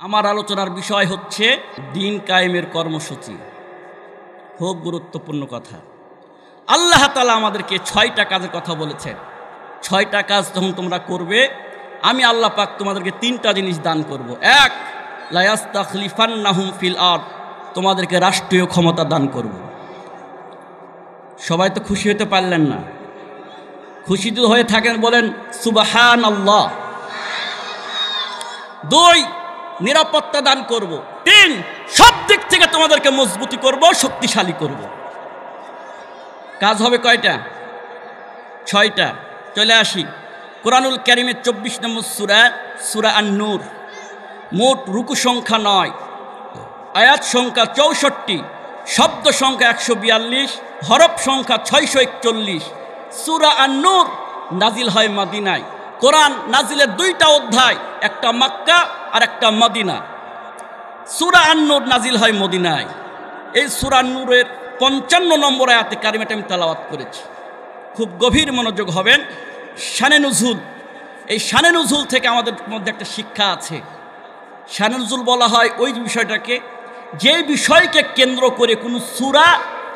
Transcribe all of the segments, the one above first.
আমার আলোচনার বিষয় হচ্ছে দিন কায়েমের কর্মসূচি। খুব গুরুত্বপূর্ণ কথা। আল্লাহ তাআলা আমাদেরকে 6টা কাজের কথা বলেছেন। 6টা কাজ যখন তোমরা করবে, আমি আল্লাহ পাক তোমাদেরকে 3টা জিনিস দান করব। 1, লা ইয়াস্তাখলিফান্নাহুম ফিল আরদ, তোমাদেরকে রাষ্ট্রীয় ক্ষমতা দান করব। সবাই তো খুশি হতে পারলেন না। খুশি যদি হয়ে থাকেন বলেন সুবহানাল্লাহ। 2, নিরাপত্তা দান করব। 3, সব দিক থেকে তোমাদেরকে মজবুতি করব, শক্তিশালী করব। কাজ হবে কয়টা? 6টা। চলে আসি কোরআনুল কারীমের 24 নম্বর সূরা আন-নূর। মোট রুকু সংখ্যা 9, আয়াত সংখ্যা 64, শব্দ সংখ্যা 142, হরফ সংখ্যা 641। সূরা আন-নূর নাজিল হয় মদিনায়। কোরআন নাজিলের 2টা অধ্যায়, একটা মক্কা আর একটা মদিনা। সূরা আন-নূর নাজিল হয় মদিনায়। এই সূরা আন-নূরের 55 নম্বর আয়াতে কারিমাটা আমি তেলাওয়াত করেছি। খুব গভীর মনোযোগ হবেন। শানে নুজুল, এই শানে নুজুল থেকে আমাদের মধ্যে একটা শিক্ষা আছে। শানে নুজুল বলা হয় ওই বিষয়টাকে, যে বিষয়কে কেন্দ্র করে কোনো সূরা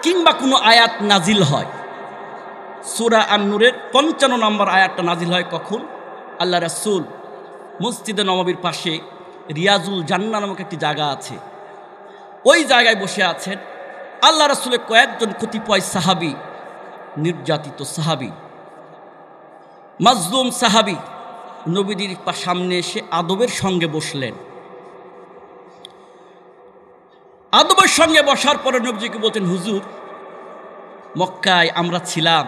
কিংবা কোনো আয়াত নাজিল হয়। সূরা আন-নূরের 55 নম্বর আয়াতটা নাজিল হয় কখন? আল্লাহ রাসূল মসজিদে নববীর পাশে রিয়াজুল জান্নাহ নামক একটি জায়গা আছে, ওই জায়গায় বসে আছেন। আল্লাহ রাসূলের কয়েকজন কতিপয় সাহাবী, নির্যাতিত সাহাবী, মাজলুম সাহাবী নবীর সামনে এসে আদবের সঙ্গে বসলেন। আদবের সঙ্গে বসার পরে নবীজিকে বলতেন, হুজুর, মক্কায় আমরা ছিলাম,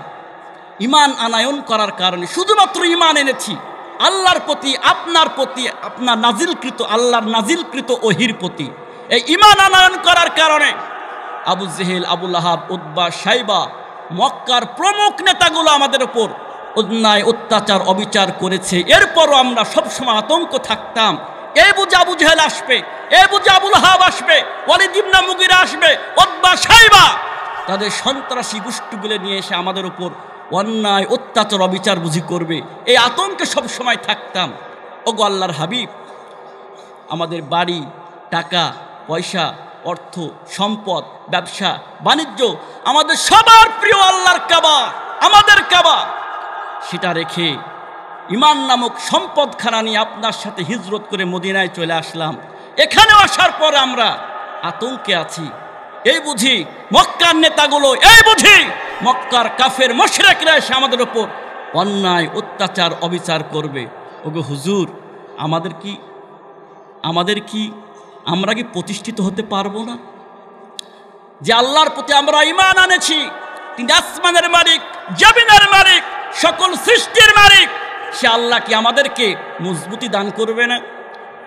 ঈমান আনায়ন করার কারণে শুধুমাত্র ঈমান এনেছি আল্লাহর প্রতি, আপনার প্রতি, আপনার নাজিলকৃত, আল্লাহর নাজিলকৃত ওহির প্রতি। এই ঈমান আনায়ন করার কারণে আবু জেহেল, আবু লাহাব, উতবা, শাইবা, মক্কার প্রমুখ নেতাগুলো আমাদের ওপর অন্যায়, অত্যাচার, অবিচার করেছে। এরপরও আমরা সবসময় আতঙ্ক থাকতাম, এই বুঝে আবু জেহেল আসবে, এই বুঝে আবু লাহাব আসবে, ওয়ালিদ ইবনে মুগীরা আসবে, উতবা, শাইবা, তাদের সন্ত্রাসী গোষ্ঠীগুলো নিয়ে এসে আমাদের উপর অন্যায়, অত্যাচার, অবিচার বুঝি করবে। এই আতঙ্কে সবসময় থাকতাম। ওগো আল্লাহর হাবিব, আমাদের বাড়ি, টাকা পয়সা, অর্থ সম্পদ, ব্যবসা বাণিজ্য, আমাদের সবার প্রিয় আল্লাহর কাবা, আমাদের কাবা, সেটা রেখে ঈমান নামক সম্পদখানা নিয়ে আপনার সাথে হিজরত করে মদিনায় চলে আসলাম। এখানে আসার পর আমরা আতঙ্কে আছি। এই বুঝি মক্কার নেতাগুলো, এই বুঝি মক্কার কাফের মুশরিকরা এসে আমাদের ওপর অন্যায়, অত্যাচার, অবিচার করবে। ওগো হুজুর, আমরা কি প্রতিষ্ঠিত হতে পারবো না? যে আল্লাহর প্রতি আমরা ঈমান আনেছি, তিনি আসমানের মালিক, জমিনের মালিক, সকল সৃষ্টির মালিক, সে আল্লাহ কি আমাদেরকে মজবুতি দান করবে না?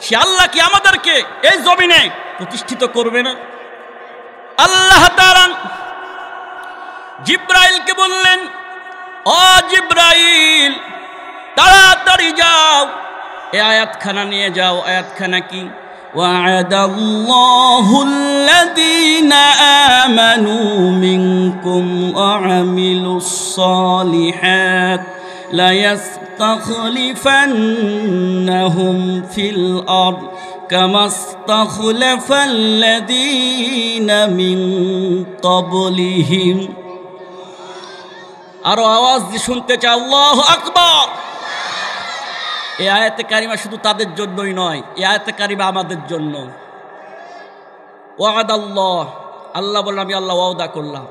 সে আল্লাহ কি আমাদেরকে এই জমিনে প্রতিষ্ঠিত করবে না? আল্লাহ তাআলা জিব্রাইলকে বললেন, ও জিব্রাইল, তাড়াতাড়ি যাও, এই আয়াতখানা নিয়ে যাও। আয়াতখানা কি? ওয়া'আদাল্লাহুল্লাযীনা আমানু মিনকুম ওয়া আমিলুস সালিহাত লা ইয়াস্তাখলিফান্নাহুম ফিল আরদ কামা ইস্তাখলাফাল্লাযীনা মিন ক্বাবলিহিম। আরো আওয়াজ দিয়ে শুনতে চাই, আল্লাহু আকবার। এই আয়াতে কারিমা শুধু তাদের জন্যই নয়, এই আয়াতে কারিমা আমাদের জন্য। ওয়াদাল্লাহ, আল্লাহ বললেন, আমি আল্লাহ ওয়াদা করলাম।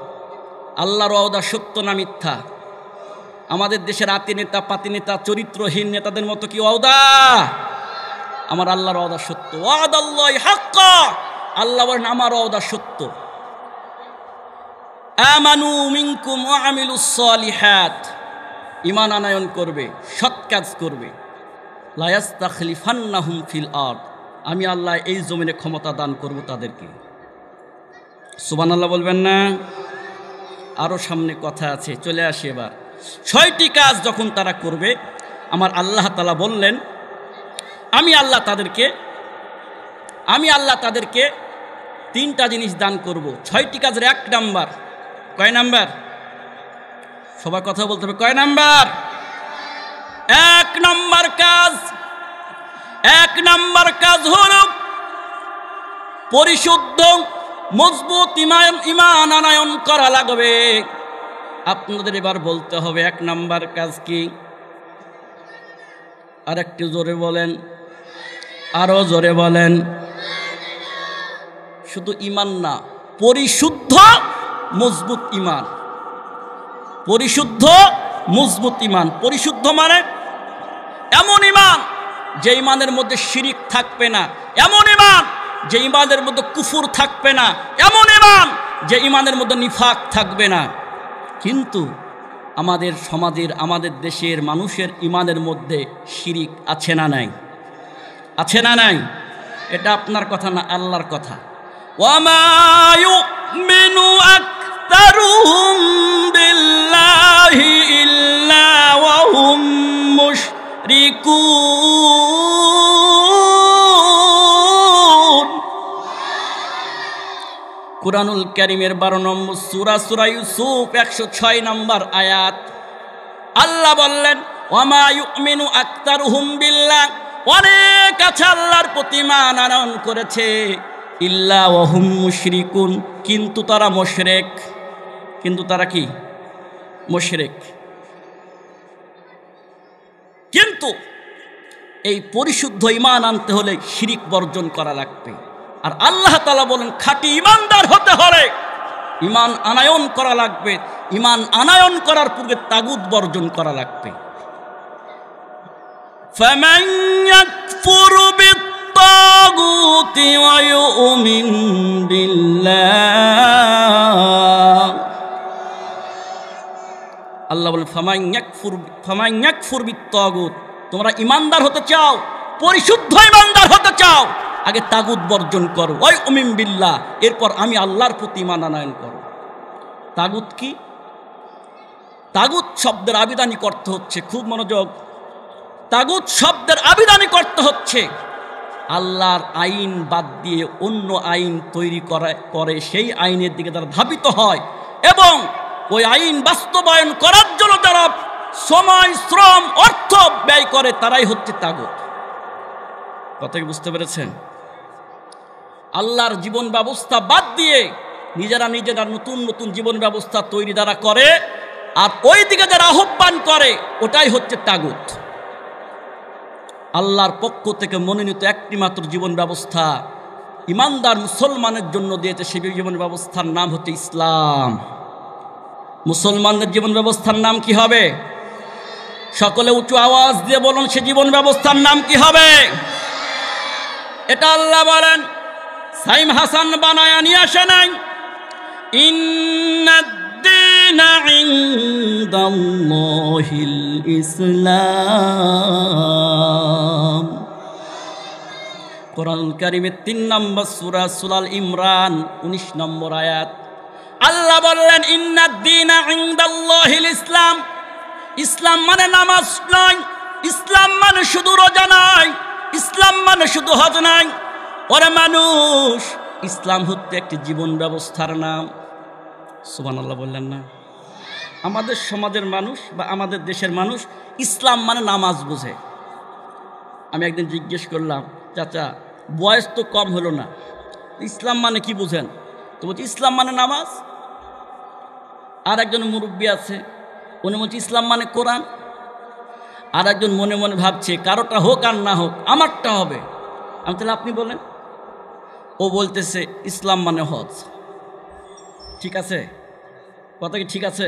আল্লাহর ওয়াদা সত্য না মিথ্যা? আমাদের দেশের আতি নেতা, পাতি নেতা, চরিত্রহীন নেতাদের মতো কি ওয়াদা? আমার আল্লাহর ওয়াদা সত্য। ওয়াদাল্লাহি হাক্কা, আল্লাহ বলেন আমার ওয়াদা সত্য। আমানু মিনকুম ওয়া আমিলুস সালিহাত, ঈমান আনয়ন করবে, সৎ কাজ করবে। লা ইয়াস্তাখলিফান্নাহুম ফিল আরদ, আমি আল্লাহ এই জমিনে ক্ষমতা দান করব তাদেরকে। সুবহানাল্লাহ বলবেন না? আরো সামনে কথা আছে, চলে আসি এবার। 6টি কাজ যখন তারা করবে, আমার আল্লাহ তাআলা বললেন, আমি আল্লাহ তাদেরকে 3টা জিনিস দান করব। 6টি কাজের 1 নাম্বার। কয় নাম্বার? সবাই কথা বলতে হবে। কয় নাম্বার? 1 নাম্বার কাজ হলো পরিশুদ্ধ মজবুত ইমান আনায়ন করা লাগবে। আপনাদের এবার বলতে হবে 1 নাম্বার কাজ কি? আর একটু জোরে বলেন, আরো জোরে বলেন। শুধু ইমান না, পরিশুদ্ধ মজবুত ইমান। পরিশুদ্ধ মজবুত ইমান। পরিশুদ্ধ মানে এমন ইমান যে ইমানের মধ্যে শিরিক থাকবে না, এমন ইমান যে ইমানের মধ্যে কুফুর থাকবে না, এমন ইমান যে ইমানের মধ্যে নিফাক থাকবে না। কিন্তু আমাদের সমাজের, আমাদের দেশের মানুষের ইমানের মধ্যে শিরিক আছে না নাই? আছে না নাই? এটা আপনার কথা না, আল্লাহর কথা। ওয়ামা ইউমিনু আকতারুহুম বিল্লাহি ইল্লা ওয়া হুম মুশরিকুন। কুরআনুল কারীমের 12 নম্বর সূরা, সূরা ইউসুফ 106 নম্বর আয়াত। আল্লাহ বললেন ওয়ামা ইউমিনু আকতারুহুম বিল্লাহ, অনেক আছে আল্লাহর প্রতি ঈমান আনয়ন করেছে, ইল্লা ওয়া হুম মুশরিকুন, কিন্তু তারা মুশরিক। কিন্তু তারা কি? মুশরিক। কিন্তু এই পরিশুদ্ধ ঈমান আনতে হলে শিরিক বর্জন করা লাগবে। আর আল্লাহ তাআলা বলেন খাঁটি ঈমানদার হতে হলে ঈমান আনায়ন করা লাগবে। ঈমান আনায়ন করার পূর্বে তাগুত বর্জন করা লাগবে। ফামান ইয়াকফুরু বিত্তাগুতি ওয়া ইউমিন বিল্লাহ, আল্লাহ বলেন ফামান ইয়াকফুর বিত্তাগুত, তোমরা ঈমানদার হতে চাও, পরিশুদ্ধ ঈমানদার হতে চাও, আগে তাগুত বর্জন করো। ওয়া ইউমিন বিল্লাহ, এরপর আমি আল্লাহর প্রতি ঈমান আনয়ন করো। তাগুত কি? তাগুত শব্দের আবিধানিক অর্থ হচ্ছে, খুব মনোযোগ, তাগুত শব্দের আবিধানিক অর্থ হচ্ছে আল্লাহর আইন বাদ দিয়ে অন্য আইন তৈরি করে সেই আইনের দিকে তারা ধাবিত হয় এবং ওই আইন বাস্তবায়ন করার জন্য যারা সময়, শ্রম, অর্থ ব্যয় করে, তারাই হচ্ছে তাগুত। কথা কি বুঝতে পেরেছেন? আল্লাহর জীবন ব্যবস্থা বাদ দিয়ে নিজেরা নতুন নতুন জীবন ব্যবস্থা তৈরি দ্বারা করে, আর ওই দিকে যারা আহ্বান করে, ওটাই হচ্ছে তাগুত। আল্লাহর পক্ষ থেকে মনোনীত একটি মাত্র জীবন ব্যবস্থা ইমানদার মুসলমানের জন্য দিয়েছে, সেই জীবন ব্যবস্থার নাম হচ্ছে ইসলাম। মুসলমানদের জীবন ব্যবস্থার নাম কি হবে? সকলে উঁচু আওয়াজ দিয়ে বলুন, সে জীবন ব্যবস্থার নাম কি হবে? এটা আল্লাহ বলেন, সাইম হাসান বানায়া নিয়ে আসে নাই। ইন্নাদ-দীনা ইনদাল্লাহিল ইসলাম। কোরআনুল কারীমের 3 নম্বর সূরা, সূরা ইমরান 19 নম্বর আয়াত। আল্লাহ বললেন ইন্নাদ-দীনা ইনদাল্লাহিল ইসলাম। ইসলাম মানে নামাজ নয়, ইসলাম মানে শুধু রোজা নয়, ইসলাম মানে শুধু হজ নয়। ওরে মানুষ, ইসলাম হচ্ছে একটি জীবন ব্যবস্থার নাম। সুবহানাল্লাহ বললেন না? আমাদের সমাজের মানুষ বা আমাদের দেশের মানুষ ইসলাম মানে নামাজ বোঝে। আমি একদিন জিজ্ঞেস করলাম, চাচা বয়স তো কম হলো না, ইসলাম মানে কি বুঝেন? তো বলছি ইসলাম মানে নামাজ। আর একজন মুরব্বী আছে, উনি বলছে ইসলাম মানে কোরআন। আর একজন মনে মনে ভাবছে কারোটা হোক আর না হোক আমারটা হবে। আমি তাহলে আপনি বলেন। ও বলতেছে ইসলাম মানে হজ। ঠিক আছে? কথা কি ঠিক আছে?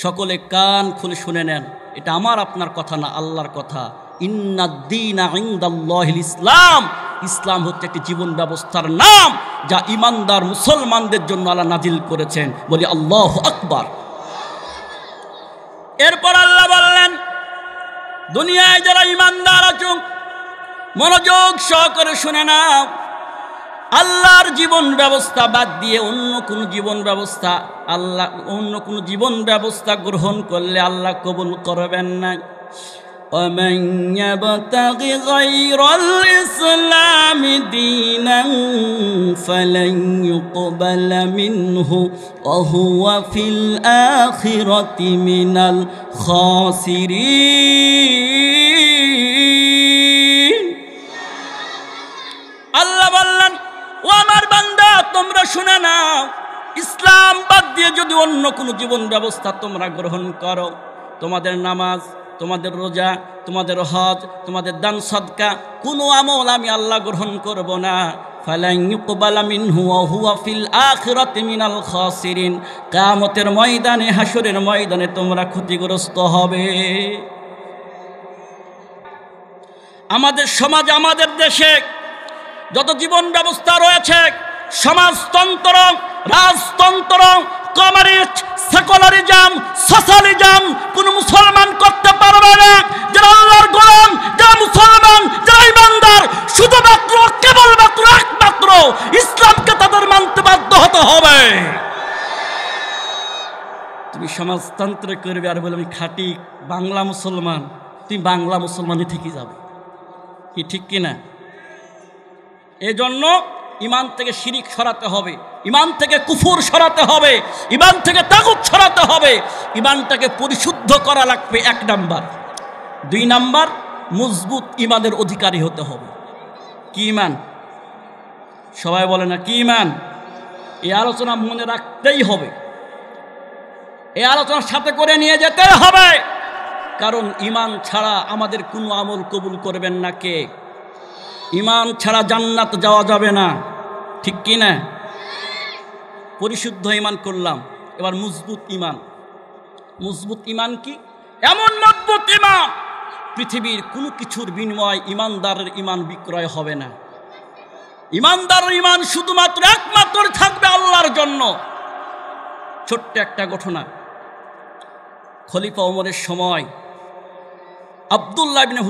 সকলে কান খুলে শুনে নেন, এটা আমার আপনার কথা না, আল্লাহর কথা। ইন্নাদ-দীনা ইনদাল্লাহিল ইসলাম। ইসলাম হচ্ছে একটি জীবন ব্যবস্থার নাম যা ইমানদার মুসলমানদের জন্য আল্লাহ নাজিল করেছেন। বলি আল্লাহু আকবার। এরপর আল্লাহ বললেন, দুনিয়ায় যারা ইমানদার আছো মনোযোগ সহকারে শুনে নাও, আল্লাহর জীবন ব্যবস্থা বাদ দিয়ে অন্য কোনো জীবন ব্যবস্থা গ্রহণ করলে আল্লাহ কবুল করবেন না। ومن يبتغي غير الإسلام دينا فلن يقبل منه وهو في الآخرة من الخاسرين। আল্লাহ বললেন তোমরা শুনে নাও, ইসলাম বাদ দিয়ে যদি অন্য কোনো জীবন ব্যবস্থা তোমরা গ্রহণ করো, তোমাদের নামাজ, তোমাদের রোজা, তোমাদের হজ, তোমাদের দান সদকা, কোনো আমল আমি আল্লাহ গ্রহণ করব না। ফালান ইউকবালা মিনহু ওয়া হুয়া ফিল আখিরাতি মিনাল খাসিরিন, কিয়ামতের ময়দানে, হাসরের ময়দানে তোমরা ক্ষতিগ্রস্ত হবে। আমাদের সমাজ, আমাদের দেশে যত জীবন ব্যবস্থা রয়েছে, সমাজতন্ত্র, রাজতন্ত্র, কমিউনিস্ট, সেকুলারিজম, সোশ্যালিজম কোন মুসলমান করতে পারবে না। যারা আল্লাহর গোলাম, যারা মুসলমান, যারা ইমানদার, শুধুমাত্র কেবলমাত্র একমাত্র ইসলামকে তাদের মানতে বাধ্য হতে হবে। তুমি সমাজতন্ত্র করবে আর বলে আমি খাঁটি বাংলা মুসলমান, তুমি বাংলা মুসলমানই থেকে যাবে, কি ঠিক কিনা? এই জন্য ইমান থেকে শিরিক সরাতে হবে, ইমান থেকে কুফর সরাতে হবে, ইমান থেকে তাগুত সরাতে হবে, ইমানটাকে পরিশুদ্ধ করা লাগবে, 1 নাম্বার। 2 নাম্বার, মজবুত ইমানের অধিকারী হতে হবে। কি ইমান? সবাই বলে না কি ইমান? এই আলোচনা মনে রাখতেই হবে, এই আলোচনার সাথে করে নিয়ে যেতে হবে, কারণ ইমান ছাড়া আমাদের কোনো আমল কবুল করবেন না কে? ইমান ছাড়া জান্নাত যাওয়া যাবে না, ঠিক কি না? পরিশুদ্ধ ইমান করলাম, এবার মজবুত ইমান। মজবুত ইমান কি? এমন মজবুত ইমান, পৃথিবীর কোনো কিছুর বিনিময় ইমানদারের ইমান বিক্রয় হবে না। ইমানদারের ইমান শুধুমাত্র একমাত্র থাকবে আল্লাহর জন্য। ছোট্ট একটা ঘটনা, খলিফা ওমরের সময় আব্দুল্লাহ ইবনে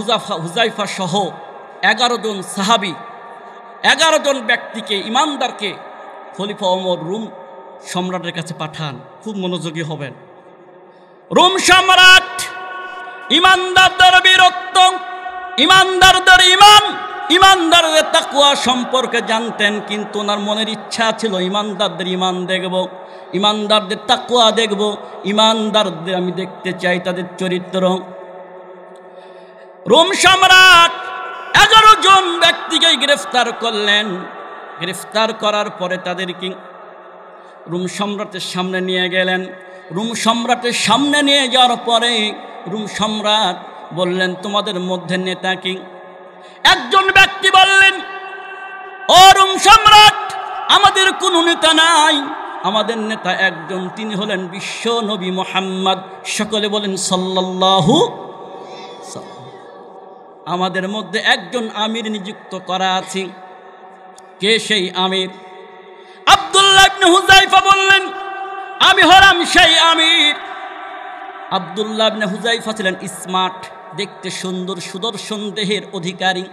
হুযায়ফা সহ 11 জন সাহাবী, 11 জন ব্যক্তিকে, ইমানদারকে খলিফা ওমর রোম সম্রাটের কাছে পাঠান। খুব মনোযোগী হবেন। রোম সম্রাট ইমানদারদের বীরত্ব, ইমানদারদের ইমান, ইমানদারদের তাকওয়া সম্পর্কে জানতেন, কিন্তু ওনার মনের ইচ্ছা ছিল ইমানদারদের ইমান দেখব, ইমানদারদের তাকওয়া দেখব, ইমানদারদের আমি দেখতে চাই তাদের চরিত্র। রোম সম্রাট 11 জন ব্যক্তিকে গ্রেফতার করলেন। গ্রেফতার করার পরে তাদেরকে রোম সম্রাটের সামনে নিয়ে গেলেন। রোম সম্রাটের সামনে নিয়ে যাওয়ার পরে রোম সম্রাট বললেন, তোমাদের মধ্যে নেতা কি? একজন ব্যক্তি বললেন, ও রোম সম্রাট, আমাদের কোনো নেতা নাই, আমাদের নেতা একজন, তিনি হলেন বিশ্ব নবী মুহাম্মদ। সকলে বলেন সাল্লাল্লাহু। আমাদের মধ্যে একজন আমির নিযুক্ত করা আছে। কে সেই আমির? আব্দুল্লাহ ইবনে হুযায়ফা বললেন, আমি হলাম সেই আমির। আব্দুল্লাহ ইবনে হুযায়ফা ছিলেন স্মার্ট, দেখতে সুন্দর, সুদর্শন দেহের অধিকারী,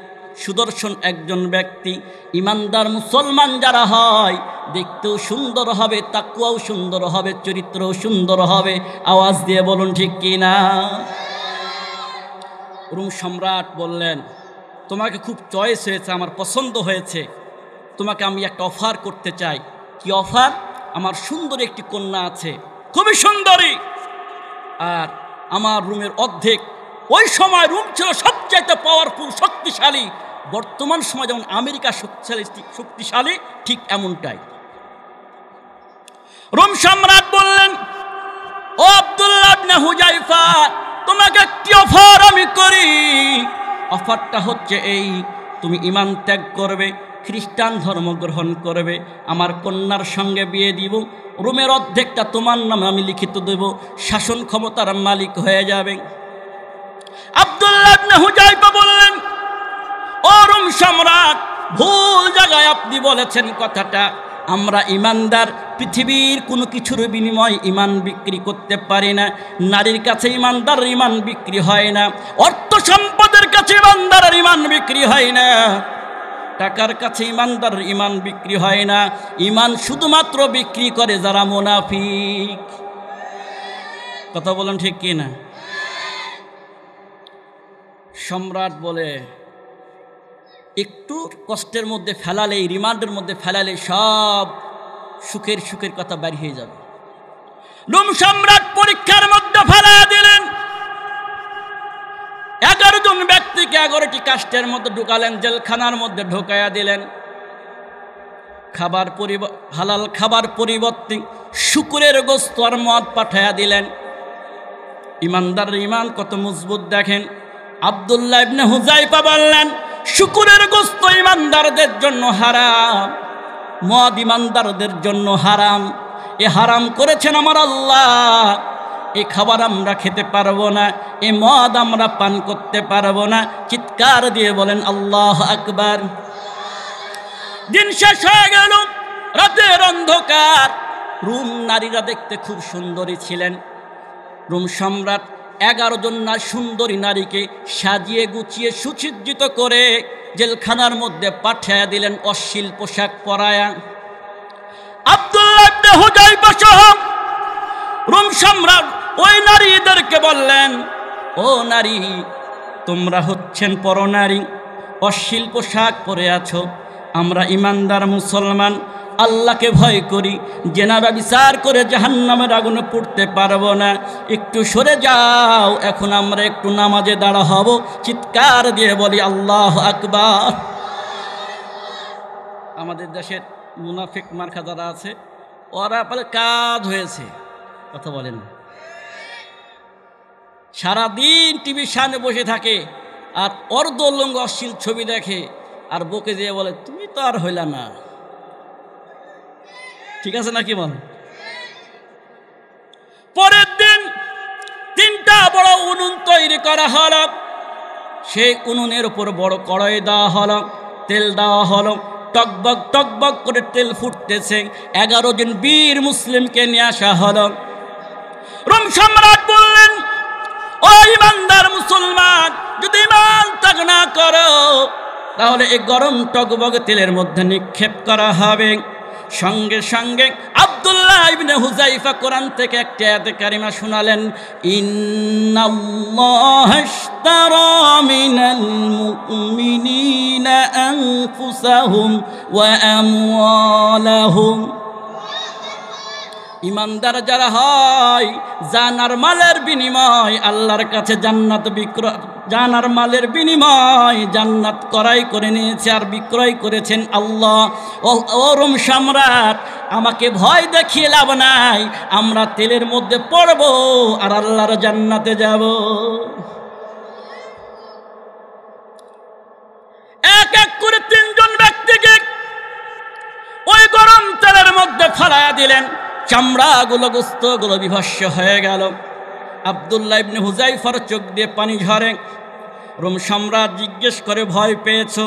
সুদর্শন একজন ব্যক্তি। ইমানদার মুসলমান যারা হয় দেখতেও সুন্দর হবে, তাকওয়াও সুন্দর হবে, চরিত্রও সুন্দর হবে। আওয়াজ দিয়ে বলুন ঠিক কিনা? রোম সম্রাট বললেন, তোমাকে খুব চয়েস হয়েছে, আমার পছন্দ হয়েছে, তোমাকে আমি একটা অফার করতে চাই। কি অফার? আমার সুন্দর একটি কন্যা আছে, খুবই সুন্দরী, আর আমার রুমের অর্ধেক, ওই সময় রুম ছিল সবচেয়ে পাওয়ারফুল, শক্তিশালী। বর্তমান সময় যেমন আমেরিকা শক্তিশালী, ঠিক এমনটাই। রোম সম্রাট বললেন, ও আব্দুল্লাহ ইবনে হুযায়ফা, তোমাকে একটি অফার আমি করি। অফারটা হচ্ছে এই, তুমি ঈমান ত্যাগ করবে, খ্রিস্টান ধর্ম গ্রহণ করবে, আমার কন্যার সঙ্গে বিয়ে দিব, রোমের অর্ধেকটা তোমার নামে আমি লিখিত দেব, শাসন ক্ষমতার মালিক হয়ে যাবে। আব্দুল্লাহ ইবনে হুযায়ফা বললেন, ও রোম সম্রাট, ভুল জায়গায় আপনি বলেছেন কথাটা। আমরা ইমানদার, পৃথিবীর কোনো কিছুর বিনিময় ইমান বিক্রি করতে পারি না। নারীর কাছে ইমানদার ইমান বিক্রি হয় না, অর্থ সম্পদের কাছে ইমানদারের ইমান বিক্রি হয় না, টাকার কাছে ইমানদার ইমান বিক্রি হয় না। ইমান শুধুমাত্র বিক্রি করে যারা মুনাফিক। কথা বলেন ঠিক কি না? সম্রাট বলে, একটু কষ্টের মধ্যে ফেলালে, রিমান্ডের মধ্যে ফেলালে সব সুখের সুখের কথা বের হয়ে যাবে। রোম সম্রাট পরীক্ষার মধ্যে ফেলা দিলেন। 11 জন ব্যক্তিকে 11টি কাষ্টের মধ্যে ঢুকালেন, জেলখানার মধ্যে ঢুকাইয়া দিলেন। হালাল খাবার পরিবর্তে শুকুরের গোস্ত আর মদ পাঠায়া দিলেন। ইমানদার ইমান কত মজবুত দেখেন। আব্দুল্লাহ ইবনে হুযাইফা বললেন, শুকুরের গোস্ত ইমানদারদের জন্য হারাম, মদ ইমানদারদের জন্য হারাম। এ হারাম করেছেন আমার আল্লাহ। এই খাবার আমরা খেতে পারবো না, এ মদ আমরা পান করতে পারবো না। চিৎকার দিয়ে বলেন আল্লাহু আকবার। দিন শেষ হয়ে গেল, রাতের অন্ধকার। রোম নারীরা দেখতে খুব সুন্দরী ছিলেন। রোম সম্রাট 11 জন সুন্দরী নারীকে সাজিয়ে গুছিয়ে সুসজ্জিত করে জেলখানার মধ্যে পাঠিয়ে দিলেন অশ্লীল পোশাক পরায়া। আব্দুল্লাহ ইবনে হুযাইফা সহ রোম সম্রাট ওই নারীদেরকে বললেন, ও নারী, তোমরা হচ্ছেন পরনারী, অশ্লীল পোশাক পরে আছো। আমরা ইমানদার মুসলমান, আল্লাহকে ভয় করি, জেনা ব্যভিচার করে জাহান্নামের আগুনে পড়তে পারবো না। একটু সরে যাও, এখন আমরা একটু নামাজে দাঁড়া হব। চিৎকার দিয়ে বলি আল্লাহু আকবার। আমাদের দেশের মুনাফিক মার্কা যারা আছে, ওরা বলে কাজ হয়েছে, কথা বলেন। সারাদিন টিভির সামনে বসে থাকে আর অর্ধলঙ্গ অশ্লীল ছবি দেখে, আর বকে দিয়ে বলে তুমি তো আর হইলা না। ঠিক আছে নাকি বল? পরের দিন 3টা বড় উনুন তৈরি করা হলো। সেই উনুনের উপর বড় কড়াই দেওয়া হলো, তেল দেওয়া হলো, টকবক টকবক করে তেল ফুটতেছে। 11 জন বীর মুসলিমকে নিয়ে আসা হলো। রোম সম্রাট বললেন, ও ইমানদার মুসলমান, যদি ইমান ত্যাগ না করো তাহলে এই গরম টকবক তেলের মধ্যে নিক্ষেপ করা হবে। সঙ্গে সঙ্গে আব্দুল্লাহ ইবনে হুযাইফা কোরআন থেকে একটা আয়াতে কারিমা শোনালেন, ইন্নাল্লাহা ইশতারা মিনাল মুমিনিনা আনফুসাহুম ওয়া আমওয়ালাহুম। ইমানদার যারা হয়, জান আর মালের বিনিময় আল্লাহর কাছে জান্নাত জান আর মালের বিনিময় জান্নাত ক্রয় করে নিয়েছে, আর বিক্রয় করেছেন আল্লাহ। ও রোম সম্রাট, আমাকে ভয় দেখিয়ে লাভ নাই, আমরা তেলের মধ্যে পড়ব আর আল্লাহর জান্নাতে যাব। এক এক করে 3 জন ব্যক্তিকে ওই গরম তেলের মধ্যে ফেলাইয়া দিলেন। চামড়াগুলো গোস্তগুলো বিভস্ম হয়ে গেল। আব্দুল্লাহ ইবনে হুযাইফার চোখ দিয়ে পানি ঝরে। রোম সম্রাট জিজ্ঞেস করে, ভয় পেয়েছো?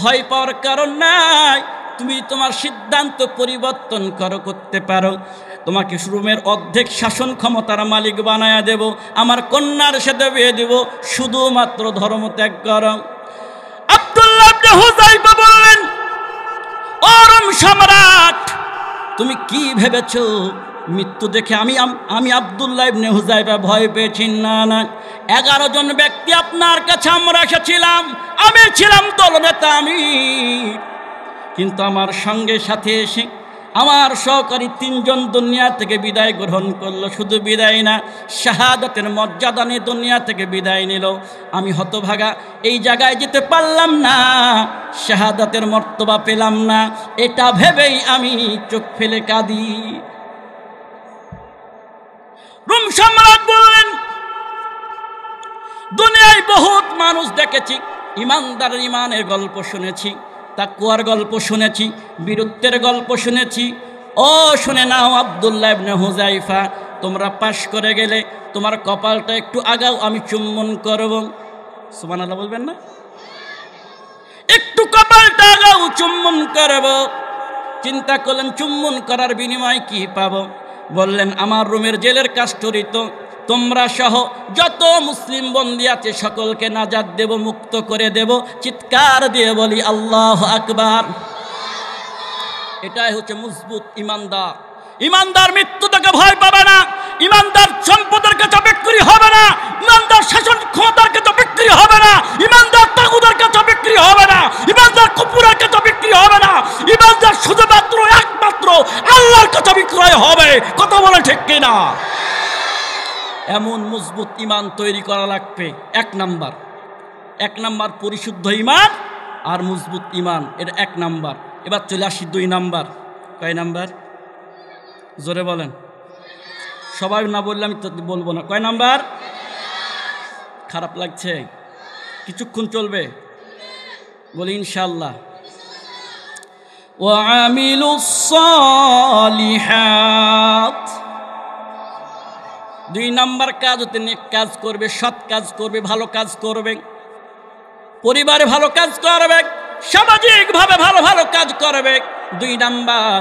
ভয় পাওয়ার কারণ নাই, তুমি তোমার সিদ্ধান্ত পরিবর্তন করতে পারো। তোমাকে রোমের অর্ধেক শাসন ক্ষমতার মালিক বানায়া দেব, আমার কন্যার সাথে বিয়ে দেব, শুধুমাত্র ধর্ম ত্যাগ করো। আব্দুল্লাহ ইবনে হুযাইফা বললেন, ও রোম সম্রাট, তুমি কি ভেবেছো মৃত্যু দেখে আমি আব্দুল্লাহ ইবনে হুযাইফা ভয় পেয়েছি? না না, 11 জন ব্যক্তি আপনার কাছে আমরা এসেছিলাম, আমি ছিলাম দলনেতা, আমি কিন্তু আমার সঙ্গে সাথে এসে আমার সহকারী 3 জন দুনিয়া থেকে বিদায় গ্রহণ করলো। শুধু বিদায় না, শাহাদাতের মর্যাদা নিয়ে দুনিয়া থেকে বিদায় নিল। আমি হতভাগা, এই জায়গায় যেতে পারলাম না, শাহাদাতের মর্তবা পেলাম না, এটা ভেবেই আমি চোখ ফেলে কাঁদি। রোম সম্রাট বললেন, দুনিয়ায় বহুত মানুষ দেখেছি, ইমানদারের ইমানের গল্প শুনেছি, তাকওয়ার গল্প শুনেছি, বীরত্বের গল্প শুনেছি। ও শুনে নাও আব্দুল্লাহ ইবনে হুযাইফা, তোমরা পাশ করে গেলে তোমার কপালটা একটু আগাও, আমি চুম্বন করব। সুবহানাল্লাহ বলবেন না? একটু কপালটা আগাও, চুম্বন করব। চিন্তা করলেন চুম্বন করার বিনিময়ে কি পাবো? বললেন, আমার রোমের জেলের কাস্টরিত তোমরা সহ যত মুসলিম বন্দী আছে সকলকে নাজাত দেব, মুক্ত করে দেব। চিৎকার দিয়ে বলি আল্লাহু আকবার। এটাই হচ্ছে মজবুত ইমানদার। ইমানদার মৃত্যু থেকে ভয় পাবে না, ইমানদার সম্পদের কাছে বিক্রি হবে না, ইমানদার শাসন ক্ষমতার কাছে বিক্রি হবে না, ইমানদার তাগুদের কাছে বিক্রি হবে না, ইমানদার কুফরের কাছে বিক্রি হবে না, ইমানদার শুধুমাত্র একমাত্র আল্লাহর কাছে বিক্রয় হবে। কথা বলে ঠিক কিনা? এমন মজবুত ইমান তৈরি করা লাগবে। 1 নাম্বার পরিশুদ্ধ ইমান আর মজবুত ইমান, এটা 1 নাম্বার। এবার চলে আসি 2 নাম্বার। কয় নাম্বার? জোরে বলেন। সবাই না বললে আমি তো বলবো না। কয় নাম্বার? খারাপ লাগছে? কিছুক্ষণ চলবে, বলি ইনশাআল্লাহ। ওয়ামিলুস সালিহাত। 2 নাম্বার কাজ হতে নেক কাজ করবে, সৎ কাজ করবে, ভালো কাজ করবে, পরিবারে ভালো কাজ করবে, সামাজিকভাবে ভালো ভালো কাজ করবে। 2 নাম্বার,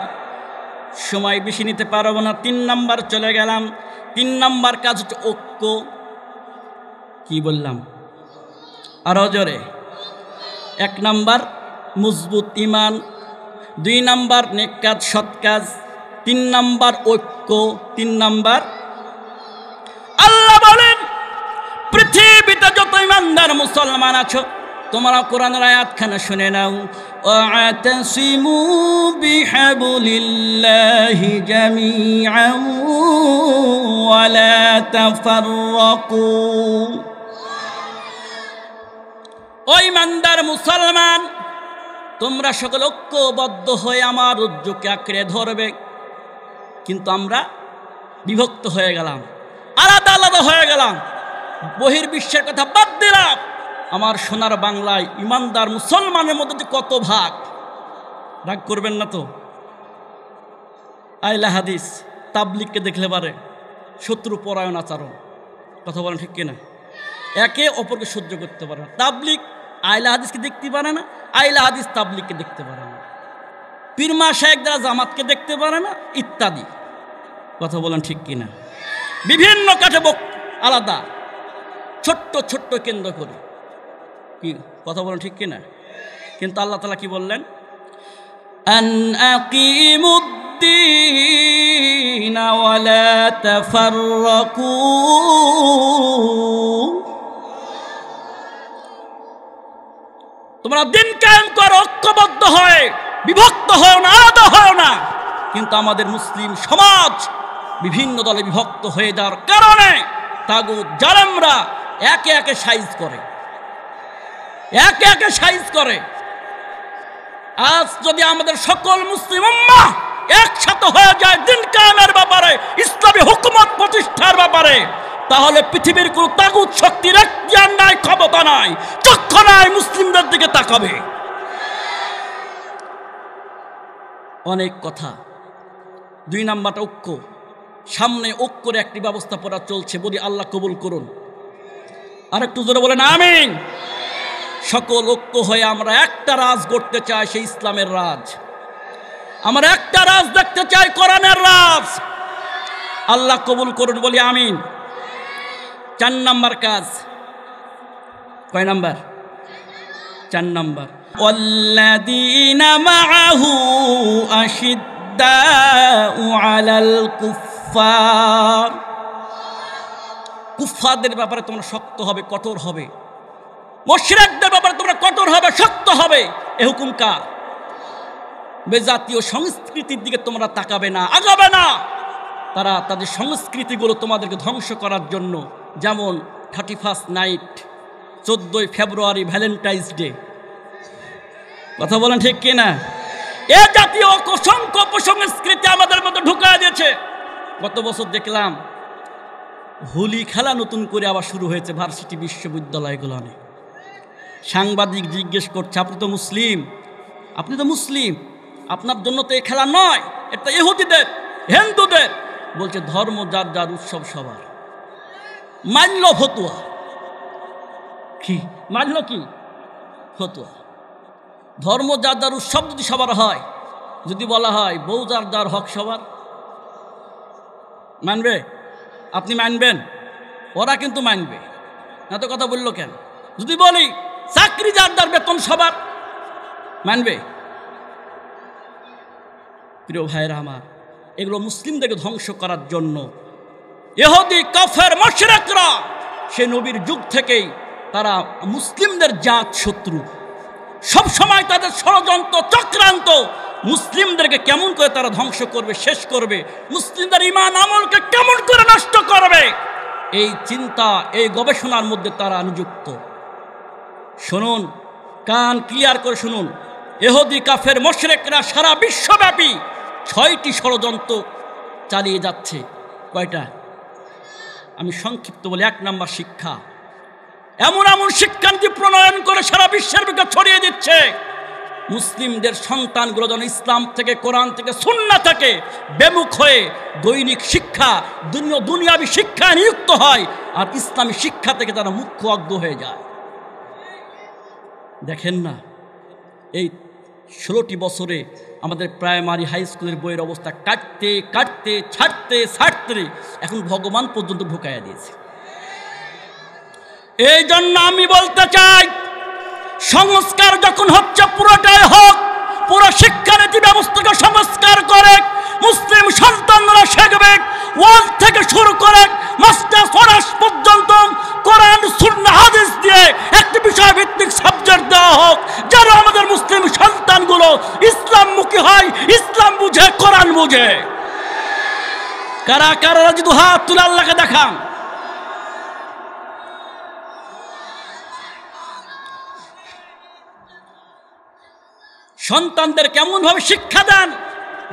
সময় বেশি নিতে পারবো না, 3 নাম্বার চলে গেলাম। 3 নাম্বার কাজ হচ্ছে ঐক্য। কি বললাম? আরো জোরে। 1 নাম্বার মজবুত ইমান, 2 নাম্বার নেক কাজ সৎ কাজ, 3 নাম্বার ঐক্য। 3 নাম্বার আল্লাহ বলেন পৃথিবীতে যত ইমানদার মুসলমান আছো তোমরা কোরআনের আয়াতখানা শুনে নাও। ওয়াতাসিমু বিহাবলিল্লাহি জামিআন ওয়া লা তাফাররাকু। ও ইমানদার মুসলমান, তোমরা সকল ঐক্যবদ্ধ হয়ে আমার রজ্জুকে আঁকড়ে ধরবে। কিন্তু আমরা বিভক্ত হয়ে গেলাম, আলাদা আলাদা হয়ে গেলাম, বহির্বিশ্বের কথা বাদ দিলাম। আমার সোনার বাংলায় ইমানদার মুসলমানের মধ্যে যে কত ভাগ, রাগ করবেন না তো? আহলে হাদিস তাবলিগকে দেখলে পারে শত্রু পরায়ণ আচরণ, কথা বলেন ঠিক কিনা? একে অপরকে সহ্য করতে পারে না। তাবলিগ আহলে হাদিসকে দেখতে পারে না, আহলে হাদিস তাবলিগকে দেখতে পারে না, পীর মাশায়েখ দ্বারা জামাতকে দেখতে পারে না, ইত্যাদি। কথা বলেন ঠিক কিনা? বিভিন্ন কাঠে আলাদা, ছোট্ট ছোট্ট কেন্দ্র করে, কি কথা বলেন ঠিক কিনা? কিন্তু আল্লাহ তাআলা কি বললেন? আন আকিমুদ্দীন ওয়া লা তাফাররাকু। তোমরা দিন কায়েম করো, ঐক্যবদ্ধ হয়, বিভক্ত হয় না, আলাদা হয় না। কিন্তু আমাদের মুসলিম সমাজ বিভিন্ন দলে বিভক্ত হয়ে যাওয়ার কারণে তাগুত জালেমরা একে একে সাইজ করে, একে একে সাইজ করে। আজ যদি আমাদের সকল মুসলিম উম্মাহ একসাথে হয়ে যায় দিন কায়েমের ব্যাপারে, ইসলামী হুকুমত প্রতিষ্ঠার ব্যাপারে, তাহলে পৃথিবীর কোন তাগুত শক্তির এখতিয়ার নাই, ক্ষমতা নাই, চক্ষু নাই মুসলিমদের দিকে তাকাবে। অনেক কথা। 2 নাম্বারটা ঐক্য। সামনে ঐক্যের একটি ব্যবস্থা পড়া চলছে, বলি আল্লাহ কবুল করুন। আর একটু জোরে বলেন আমিন। সকল ঐক্য হয়ে আমরা একটা রাজ গড়তে চাই, সেই ইসলামের রাজ। আমরা একটা রাজ দেখতে চাই, কোরআনের রাজ। আল্লাহ কবুল করুন, বলি আমিন। 4 নাম্বার কাজ। কয় নাম্বার? 4 নাম্বার। ওয়াল্লাযীনা মাআহু আশিদ্দাউ আলাল কুফফার। কুফফারদের ব্যাপারে তোমরা শক্ত হবে, কঠোর হবে। মুশরিকদের ব্যাপারে তোমরা কঠোর হবে, শক্ত হবে। এ হুকুম কার? বেজাতীয় সংস্কৃতির দিকে তোমরা তাকাবে না, আগাবে না। তারা তাদের সংস্কৃতিগুলো তোমাদেরকে ধ্বংস করার জন্য, যেমন 31 নাইট, 14 ফেব্রুয়ারি ভ্যালেন্টাইন্স ডে, কথা বলেন ঠিক কিনা? এ জাতীয় অসংখ্য অপসংস্কৃতি আমাদের মধ্যে ঢুকায় দিয়েছে। গত বছর দেখলাম হোলি খেলা নতুন করে আবার শুরু হয়েছে ভার্সিটি বিশ্ববিদ্যালয়গুলো। সাংবাদিক জিজ্ঞেস করছে, আপনি তো মুসলিম, আপনি তো মুসলিম, আপনার জন্য তো এই খেলা নয়, এটা ইহুদিদের, হিন্দুদের। বলছে ধর্ম যার যার, উৎসব সবার। মানল ফতুয়া। কি মানল? কি ফতুয়া? ধর্ম যার যার, উৎসব যদি সবার হয়, যদি বলা হয় বউ যার যার, হক সবার, মানবে? আপনি মানবেন? ওরা কিন্তু মানবে না। তো কথা বললো কেন? যদি বলি চাকরি যার যার, বেতন সবার, মানবে? প্রিয় ভাইরা আমার, এগুলো মুসলিমদেরকে ধ্বংস করার জন্য ইহুদি, কাফের, মুশরিকরা সে নবীর যুগ থেকেই তারা মুসলিমদের জাত শত্রু। সব সময় তাদের ষড়যন্ত্র, চক্রান্ত, মুসলিমদেরকে কেমন করে তারা ধ্বংস করবে, শেষ করবে, মুসলিমদের ঈমান আমলকে কেমন করে নষ্ট করবে, এই চিন্তা, এই গবেষণার মধ্যে তারা নিযুক্ত। শুনুন, কান ক্লিয়ার করে শুনুন। ইহুদি কাফের মুশরিকরা সারা বিশ্বব্যাপী 6টি ষড়যন্ত্র চালিয়ে যাচ্ছে। কয়টা? আমি সংক্ষিপ্ত বলি। 1 নম্বর শিক্ষা। এমন এমন শিক্ষানীতি প্রণয়ন করে সারা বিশ্বের বুকে ছড়িয়ে দিচ্ছে, মুসলিমদের সন্তানগুলো যেন ইসলাম থেকে, কোরআন থেকে, সুন্নাহ থেকে বেমুখ হয়ে দৈনিক শিক্ষা, দুনিয়াবি শিক্ষায় নিযুক্ত হয়, আর ইসলামী শিক্ষা থেকে তারা মুখ্য অজ্ঞ হয়ে যায়। দেখেন না, এই 16টি বছরে আমাদের প্রাইমারি হাই স্কুলের বইয়ের অবস্থা কাটতে কাটতে, ছাড়তে ছাড়তে এখন ভগবান পর্যন্ত ঢুকাইয়া দিয়েছে। এই জন্য আমি বলতে চাই, সংস্কার যখন হচ্ছে পুরোটাই হোক, পুরো শিক্ষানীতি ব্যবস্থাকে সংস্কার করে মুসলিম সন্তানরা শিখবে। 1 থেকে শুরু করে মাস্টার্স অনার্স পর্যন্ত কোরআন সুন্নাহ হাদিস দিয়ে একটি বিষয়ভিত্তিক সাবজেক্ট দেওয়া হোক, যেন আমাদের মুসলিম সন্তানগুলো ইসলামমুখী হয়, ইসলাম বুঝে, কোরআন বুঝে। কারা কারা যদি হাত তুলে আল্লাহকে দেখান। সন্তানদের কেমনভাবে শিক্ষা দেন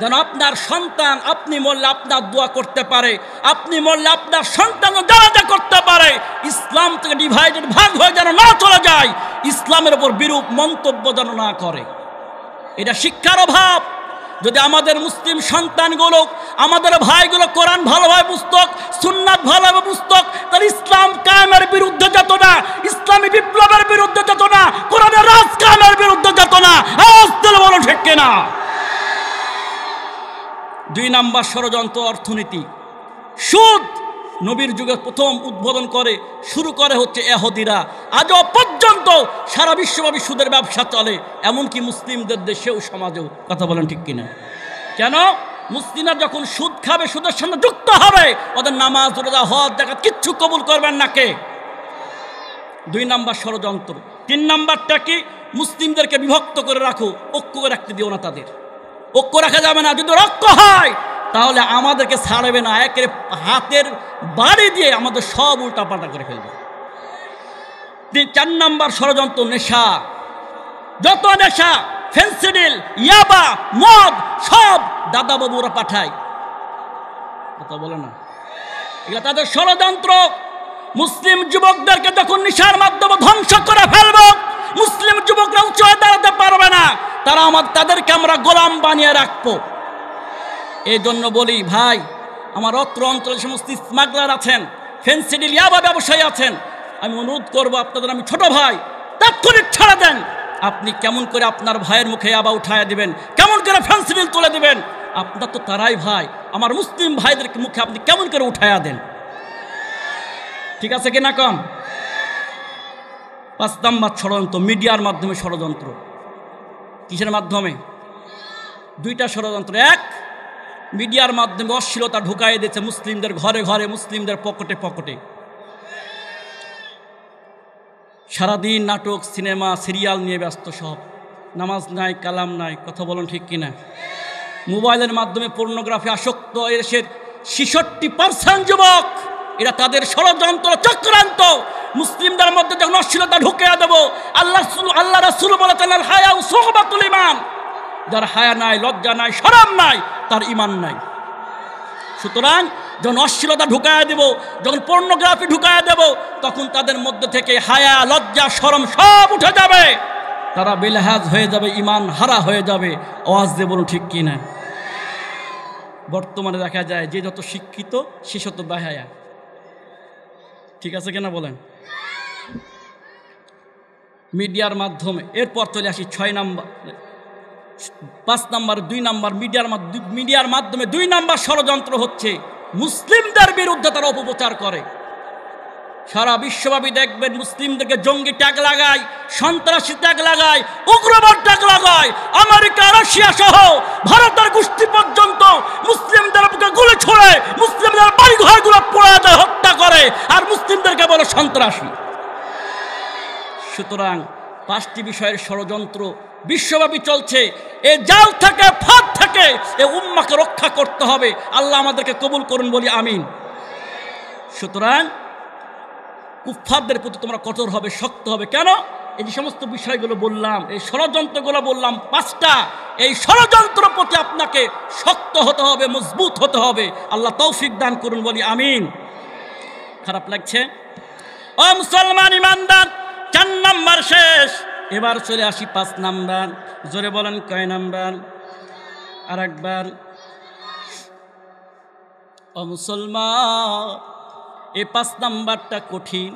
যেন আপনার সন্তান আপনি মরলে আপনার দোয়া করতে পারে, আপনি মরলে আপনার সন্তান জানাজা করতে পারে, ইসলাম থেকে ডিভাইডেড ভাগ হয়ে যেন না চলে যায়, ইসলামের উপর বিরূপ মন্তব্য যেন না করে। এটা শিক্ষার অভাব। যদি আমাদের মুসলিম সন্তানগুলো, আমাদের ভাইগুলো কোরআন ভালোভাবে পুস্তক, সুন্নাত ভালোভাবে পুস্তক, তার ইসলাম কায়েমের বিরুদ্ধে যেত না, ইসলামী বিপ্লবের বিরুদ্ধে যেত না, কোরআনের রাজ কায়েমের বিরুদ্ধে যেত না। বলো ঠিক কিনা? 2 নম্বর ষড়যন্ত্র অর্থনীতি। সুদ নবীর যুগে প্রথম উদ্বোধন করে শুরু করে হচ্ছে ইহুদিরা। আজও পর্যন্ত সারা বিশ্বব্যাপী সুদের ব্যবসা চলে, এমনকি মুসলিমদের দেশেও, সমাজেও। কথা বলেন ঠিক কিনা? কেন? মুসলিমরা যখন সুদ খাবে, সুদের সঙ্গে যুক্ত হবে, ওদের নামাজ, রোজা, হজ, যাকাত কিচ্ছু কবুল করবেন না কে? 2 নম্বর ষড়যন্ত্র। 3 নম্বরটা কি? মুসলিমদেরকে বিভক্ত করে রাখো, ঐক্য রাখতে দিও না। তাদের ঐক্য রাখা যাবে না। যদি রক্ত হয় তাহলে আমাদেরকে ছাড়বে না, একের হাতের বাড়ি দিয়ে আমাদের সব উল্টাপাল্টা করে ফেলবে। 4 নম্বর ষড়যন্ত্র নেশা। যত নেশা, ফেন্সিডিল, ইয়াবা, মদ, সব দাদা বাবুরা পাঠায়। কথা বলে না, এগুলো তাদের ষড়যন্ত্র। মুসলিম যুবকদেরকে যখন নেশার মাধ্যমে ধ্বংস করে ফেলব, মুসলিম যুবকরা উঁচু হয়ে দাঁড়াতে পারবে না, তাদেরকে আমরা গোলাম বানিয়ে রাখবো। এই জন্য বলি ভাই, আমার অত্র অঞ্চলে সমস্ত স্মাগলার আছেন, ফেন্সিডিল, ইয়াবা ব্যবসায়ী আছেন, আমি অনুরোধ করবো আপনাদের, আমি ছোট ভাই, তাৎক্ষণিক ছাড়া দেন। আপনি কেমন করে আপনার ভাইয়ের মুখে ইয়াবা উঠাইয়া দিবেন? কেমন করে ফেন্সিডিল তুলে দিবেন? আপনার তো তারাই ভাই, আমার মুসলিম ভাইদেরকে মুখে আপনি কেমন করে উঠাইয়া দেন? ঠিক আছে কিনা কম? 5 নম্বর ষড়যন্ত্র, মিডিয়ার মাধ্যমে ষড়যন্ত্র। কিসের মাধ্যমে? 2টা ষড়যন্ত্র। 1, মিডিয়ার মাধ্যমে অশ্লীলতা ঢুকাই দিয়েছে মুসলিমদের ঘরে ঘরে, মুসলিমদের পকেটে পকেটে। সারাদিন নাটক, সিনেমা, সিরিয়াল নিয়ে ব্যস্ত সব, নামাজ নাই, কালাম নাই। কথা বলুন ঠিক কিনা? মোবাইলের মাধ্যমে পর্নোগ্রাফি আসক্ত এদেশের 66% যুবক। এরা তাদের ষড়যন্ত্র, চক্রান্ত। মুসলিমদের মধ্যে যখন অশ্লীলতা ঢুকিয়ে দেবো, আল্লাহ রাসূল বলেছেন, আল হায়াউ সুহবাতুল ঈমান। যার হায়া নাই, লজ্জা নাই, শরম নাই, তার ঈমান নাই। সুতরাং যখন অশ্লীলতা ঢুকায় দেব, যখন পর্নোগ্রাফি ঢুকায় দেব, তখন তাদের মধ্যে থেকে হায়া, লজ্জা, শরম সব উঠে যাবে, তারা বেলেহাজ হয়ে যাবে, ঈমান হারা হয়ে যাবে। আওয়াজ দিয়ে বলুন ঠিক কিনা? বর্তমানে দেখা যায় যে যত শিক্ষিত সে তত বেহায়া। ঠিক আছে কিনা বলেন? মিডিয়ার মাধ্যমে। এরপর চলে আসি 5 নম্বর 2 নম্বর মিডিয়ার মাধ্যমে 2 নম্বর ষড়যন্ত্র হচ্ছে মুসলিমদের বিরুদ্ধে তারা অপপ্রচার করে। সারা বিশ্বব্যাপী দেখবেন মুসলিমদেরকে জঙ্গি ট্যাগ লাগায়, সন্ত্রাসী ট্যাগ লাগায়, উগ্রবাদ ট্যাগ লাগায়। আমেরিকা, রাশিয়া সহ ভারতের গোষ্ঠী পর্যন্ত মুসলিমদের বুকে গুলি ছোড়ে, মুসলিমদের বাড়ি ঘরগুলো পোড়া দেয়, হত্যা করে, আর মুসলিমদেরকে বলে সন্ত্রাসী। সুতরাং 5টি বিষয়ের ষড়যন্ত্র বিশ্বব্যাপী চলছে। এই জাল থেকে, ফাঁদ থেকে এই উম্মাকে রক্ষা করতে হবে। আল্লাহ আমাদেরকে কবুল করুন, বলি আমিন। সুতরাং কুফফারদের প্রতি তোমরা কঠোর হবে, শক্ত হবে। কেন? এই যে সমস্ত বিষয়গুলো বললাম, এই ষড়যন্ত্রগুলো বললাম 5টা, এই ষড়যন্ত্র প্রতি আপনাকে শক্ত হতে হবে, মজবুত হতে হবে। আল্লাহ তৌফিক দান করুন, বলি আমিন। খারাপ লাগছে? ও মুসলমান ইমানদার, 4 নাম্বার শেষ, এবার চলে আসি 5 নাম্বার। জোরে বলেন কয় নাম্বার? আর একবার। ও মুসলমান, এই 5 নাম্বারটা কঠিন।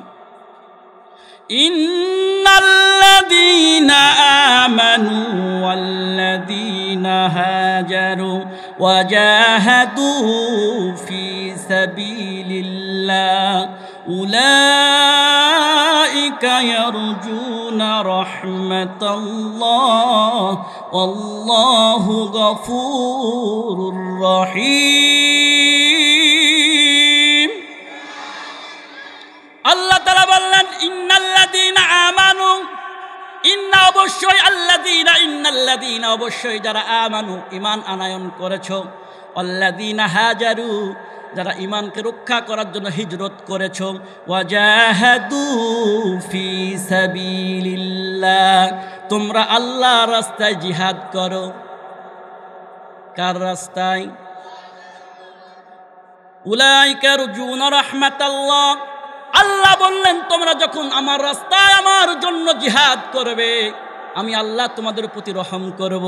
ইন্নাল্লাযীনা আমানু ওয়াল্লাযীনা হাজারু ওয়া জাহাদু ফি সাবিলিল্লাহ উলাইকা ইয়ারজুনা রাহমাতাল্লাহ ওয়াল্লাহু গফুরুর রহিম। আল্লাহ তাআলা বললেন ইন্নাল্লাযীনা আমানু, ইন্না অবশ্যই, আল্লাযীনা ইন্নাল্লাযীনা অবশ্যই যারা আমানু ঈমান আনয়ন করেছো, আল্লাযীনা হাজারু যারা ঈমানকে রক্ষা করার জন্য হিজরত করেছো, ওয়া জাহাদু ফি সাবিলিল্লাহ তোমরা আল্লাহর রাস্তায় জিহাদ করো। কার রাস্তায়? উলাইকা ইয়ারজুনা রাহমাতাল্লাহ, আল্লাহ বললেন তোমরা যখন আমার রাস্তায় আমার জন্য জিহাদ করবে, আমি আল্লাহ তোমাদের প্রতি রহম করব।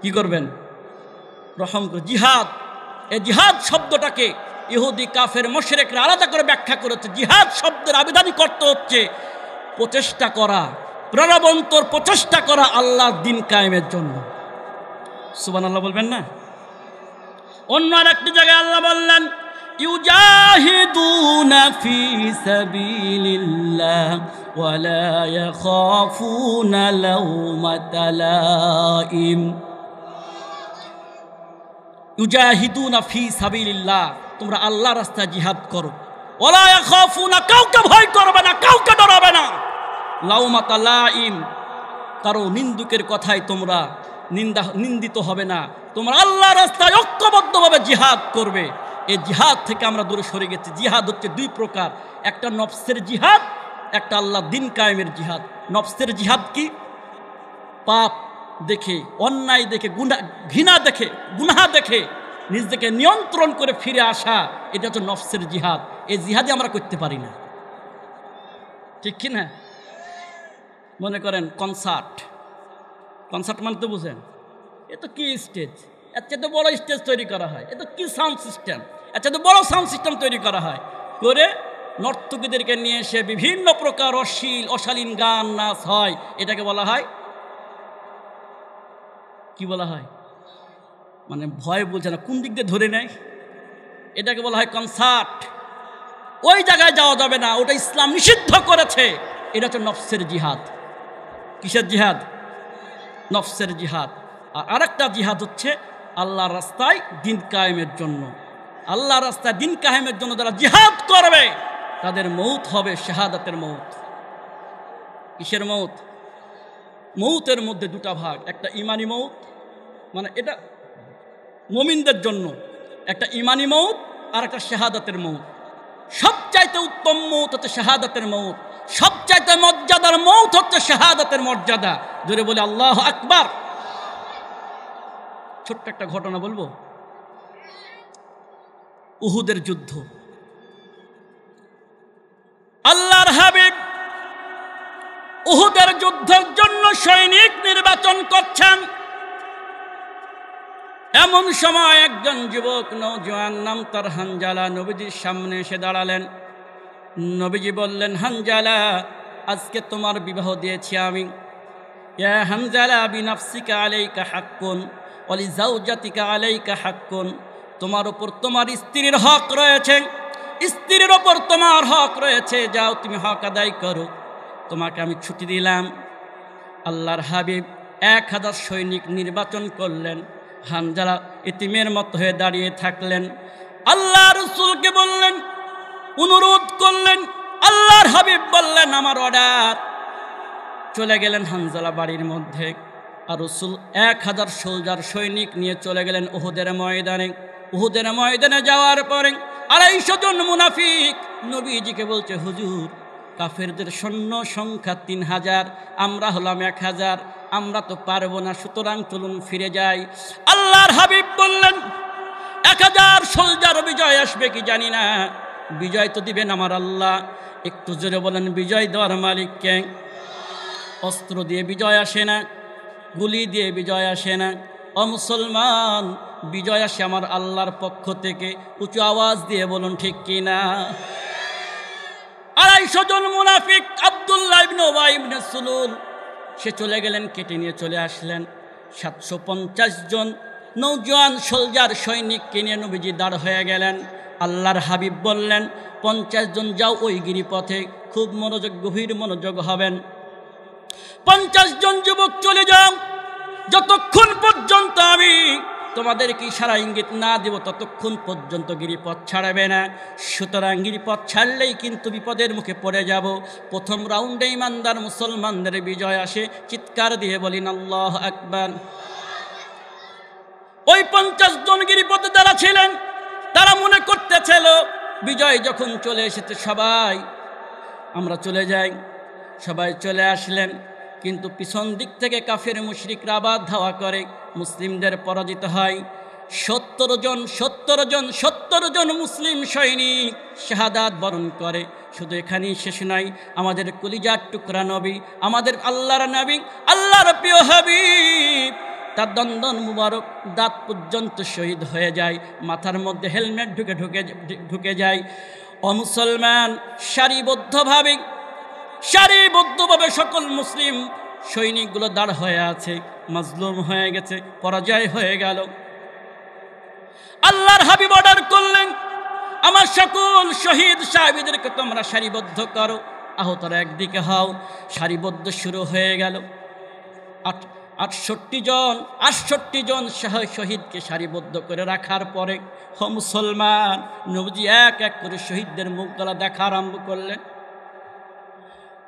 কি করবেন? রহম করব। জিহাদ, এই জিহাদ শব্দটাকে ইহুদি কাফের মুশরিকরা আলাদা করে ব্যাখ্যা করেছে। জিহাদ শব্দের আবিধানিক অর্থ হচ্ছে প্রচেষ্টা করা, প্রাণবন্তর প্রচেষ্টা করা আল্লাহর দ্বীন কায়েমের জন্য। সুবহানাল্লাহ বলবেন না? অন্য আরেকটি জায়গায় আল্লাহ বললেন ইউজাহিদুনা ফি সাবিলিল্লাহ ওয়া লা ইয়াখাফুনা লাওমাতা লাইম। ইউজাহিদুনা ফি সাবিলিল্লাহ, তোমরা আল্লাহর রাস্তায় জিহাদ করো। ওয়া লা ইয়াখাফুনা, কাউকে ভয় করবে না, কাউকে ডরাবে না। লাওমাতা লাইম, কারো নিন্দুকের কথায় তোমরা নিন্দিত হবে না। তোমরা আল্লাহর রাস্তায় ঐক্যবদ্ধভাবে জিহাদ করবে। এই জিহাদ থেকে আমরা দূরে সরে গেছি। জিহাদ হচ্ছে 2 প্রকার, একটা নফসের জিহাদ, একটা আল্লাহ দ্বীন কায়েমের জিহাদ। নফসের জিহাদ কি? পাপ দেখে, অন্যায় দেখে, ঘৃণা দেখে, গুনাহ দেখে নিজেকে নিয়ন্ত্রণ করে ফিরে আসা, এটা হচ্ছে নফসের জিহাদ। এই জিহাদই আমরা করতে পারি না, ঠিক কি না? মনে করেন কনসার্ট মানে তো বুঝেন, এ তো কি স্টেজ, এর চেয়ে তো বড় স্টেজ তৈরি করা হয়। এ তো কি সাউন্ড সিস্টেম, এর চেয়ে তো বড় সাউন্ড সিস্টেম তৈরি করা হয়। করে নর্তকীদেরকে নিয়ে এসে বিভিন্ন প্রকার অশালীন গান নাচ হয়। এটাকে বলা হয় কি বলা হয়? মানে ভয় বলছে না, কোন দিক দিয়ে ধরে নেয়, এটাকে বলা হয় কনসার্ট। ওই জায়গায় যাওয়া যাবে না, ওটা ইসলাম নিষিদ্ধ করেছে। এটা হচ্ছে নফসের জিহাদ। কিসের জিহাদ? নফসের জিহাদ। আর আরেকটা জিহাদ হচ্ছে আল্লাহর রাস্তায় দ্বীন কায়েমের জন্য। আল্লাহর রাস্তায় দ্বীন কায়েমের জন্য যারা জিহাদ করবে তাদের মৌত হবে শাহাদাতের মৌত। কিসের মৌত? মৌতের মধ্যে 2টা ভাগ, একটা ইমানি মৌত, মানে এটা মুমিনদের জন্য, একটা ইমানি মৌত আর একটা শাহাদাতের মৌত। সবচাইতে উত্তম মৌত হচ্ছে শাহাদাতের মৌত, সবচাইতে মর্যাদার মৌত হচ্ছে শাহাদাতের মর্যাদা। জোরে বলে আল্লাহু আকবার। ছোট্ট একটা ঘটনা বলবো। উহুদের যুদ্ধ, আল্লাহর হাবিব উহুদের যুদ্ধের জন্য সৈনিক নির্বাচন করছেন। এমন সময় একজন যুবক নওজোয়ান, নাম তার হানজালা, নবীজির সামনে এসে দাঁড়ালেন। নবীজি বললেন, হানজালা, আজকে তোমার বিবাহ দিয়েছি আমি। ইয়া হানজালা, বিনাফসিকা আলাইকা হাক্কুন ওয়া লিজাওজাতিকা আলাইকা হাক্কুন। তোমার উপর তোমার স্ত্রীর হক রয়েছে, স্ত্রীর উপর তোমার হক রয়েছে, যাও তুমি হক আদায় করো। তোমাকে আমি ছুটি দিলাম। আল্লাহর হাবিব 1000 সৈনিক নির্বাচন করলেন। হানজালা ইতিমের মতো হয়ে দাঁড়িয়ে থাকলেন। আল্লাহ রাসূলকে বললেন, অনুরোধ করলেন। আল্লাহর হাবিব বললেন, আমার অর্ডার। চলে গেলেন হানজালা বাড়ির মধ্যে। আর রাসূল 1000 সোলজার সৈনিক নিয়ে চলে গেলেন উহুদের ময়দানে। উহুদের ময়দানে যাওয়ার পরে 250 জন মুনাফিক নবীজিকে বলছে, হুজুর কাফেরদের সৈন্য সংখ্যা 3000, আমরা হলাম 1000, আমরা তো পারবো না, সুতরাং চলুন ফিরে যাই। আল্লাহর হাবিব বললেন 1000 সোলজার বিজয় আসবে কি জানি না, বিজয় তো দিবেন আমার আল্লাহ। একটু জোরে বলেন, বিজয় দেওয়ার মালিক কে? অস্ত্র দিয়ে বিজয় আসে না, গুলি দিয়ে বিজয় আসে না। ও মুসলমান, বিজয় আসে আমার আল্লাহর পক্ষ থেকে। উঁচু আওয়াজ দিয়ে বলুন ঠিক কিনা? 250 জন মুনাফিক আব্দুল্লাহ ইবনে উবাই ইবনে সুলুল সে চলে গেলেন, কেটে নিয়ে চলে আসলেন। 750 জন নৌজওয়ান সোলজার সৈনিককে নিয়ে নবীজি দাঁড় হয়ে গেলেন। আল্লাহর হাবিব বললেন 50 জন যাও ওই গিরিপথে, খুব মনোযোগ, গভীর মনোযোগ হবেন। 50 জন যুবক চলে যাও, যতক্ষণ পর্যন্ত আমি তোমাদেরকে ইশারা ইঙ্গিত না দেব ততক্ষণ পর্যন্ত গিরিপথ ছাড়বে না। সুতরাং গিরিপথ ছাড়লেই কিন্তু বিপদের মুখে পড়ে যাব। প্রথম রাউন্ডে ইমানদার মুসলমানদের বিজয় আসে। চিৎকার দিয়ে বলিন আল্লাহু আকবার। ওই 50 জন গিরিপথে যারা ছিলেন তারা মনে করতেছিল বিজয় যখন চলে এসেছে সবাই আমরা চলে যাই। সবাই চলে আসলেন, কিন্তু পিছন দিক থেকে কাফের মুশরিকরা আবার ধাওয়া করে, মুসলিমদের পরাজিত হয়। 70 জন মুসলিম সৈনিক শাহাদাত বরণ করে। শুধু এখানেই শেষ নয়, আমাদের কলিজার টুকরা নবী, আমাদের আল্লাহর নবী, আল্লাহর প্রিয় হাবিব, তার দন্দন মুবারক দাঁত পর্যন্ত শহীদ হয়ে যায়, মাথার মধ্যে হেলমেট ঢুকে যায়। ও মুসলমান, সারিবদ্ধভাবে সকল মুসলিম সৈনিকগুলো দাঁড় হয়ে আছে, মাজলুম হয়ে গেছে, পরাজয় হয়ে গেল। আল্লাহর হাবিব অর্ডার করলেন, আমার সকল শহীদ সাহাবীদেরকে তোমরা সারিবদ্ধ করো, আহতরা একদিকে হও। সারিবদ্ধ শুরু হয়ে গেল। 68 জন শহীদকে সারিবদ্ধ করে রাখার পরে ও মুসলমান, নবীজি এক এক করে শহীদদের মুখগুলা দেখা আরম্ভ করলেন।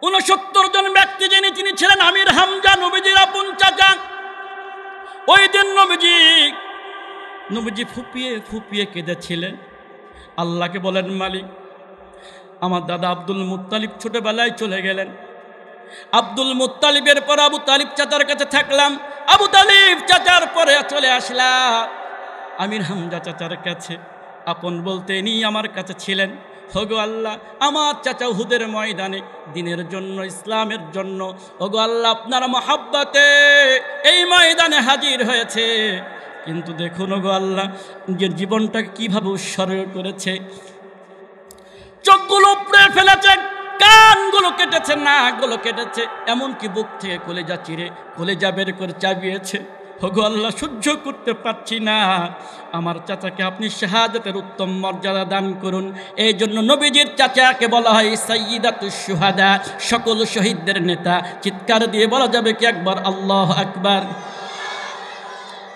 69 জন ব্যক্তি যিনি ছিলেন আমির হামজা, নবীজির আপন চাচা। ওই দিন নবীজি ফুপিয়ে কেঁদেছিলেন। আল্লাহকে বলেন, মালিক, আমার দাদা আব্দুল মুত্তালিব ছোটবেলায় চলে গেলেন। আব্দুল মুত্তালিবের পর আবু তালিব চাচার কাছে থাকলাম, আবু তালিব চাচার পরে চলে আসলাম আমির হামজা চাচার কাছে। আপন বলতে ইনি আমার কাছে ছিলেন। ওগো আল্লাহ, আমার চাচা উহুদের ময়দানে দিনের জন্য, ইসলামের জন্য, ওগো আল্লাহ, আপনার মহাব্বতে এই ময়দানে হাজির হয়েছে। কিন্তু দেখুন ওগো আল্লাহ, নিজের জীবনটাকে কিভাবে উৎসর্গ করেছে। চোখগুলো উপড়ে ফেলেছে, কানগুলো কেটেছে, নাকগুলো কেটেছে, এমনকি বুক থেকে কলেজা বের করে চাবিয়েছে। ওগো আল্লাহ, সহ্য করতে পারছি না, আমার চাচাকে আপনি শাহাদাতের উত্তম মর্যাদা দান করুন। এই জন্য নবীজির চাচাকে বলা হয় সাইয়্যিদাতুশ শুহাদা, সকল শহীদদের নেতা। চিৎকার দিয়ে বলা যাবে কি একবার আল্লাহু আকবার?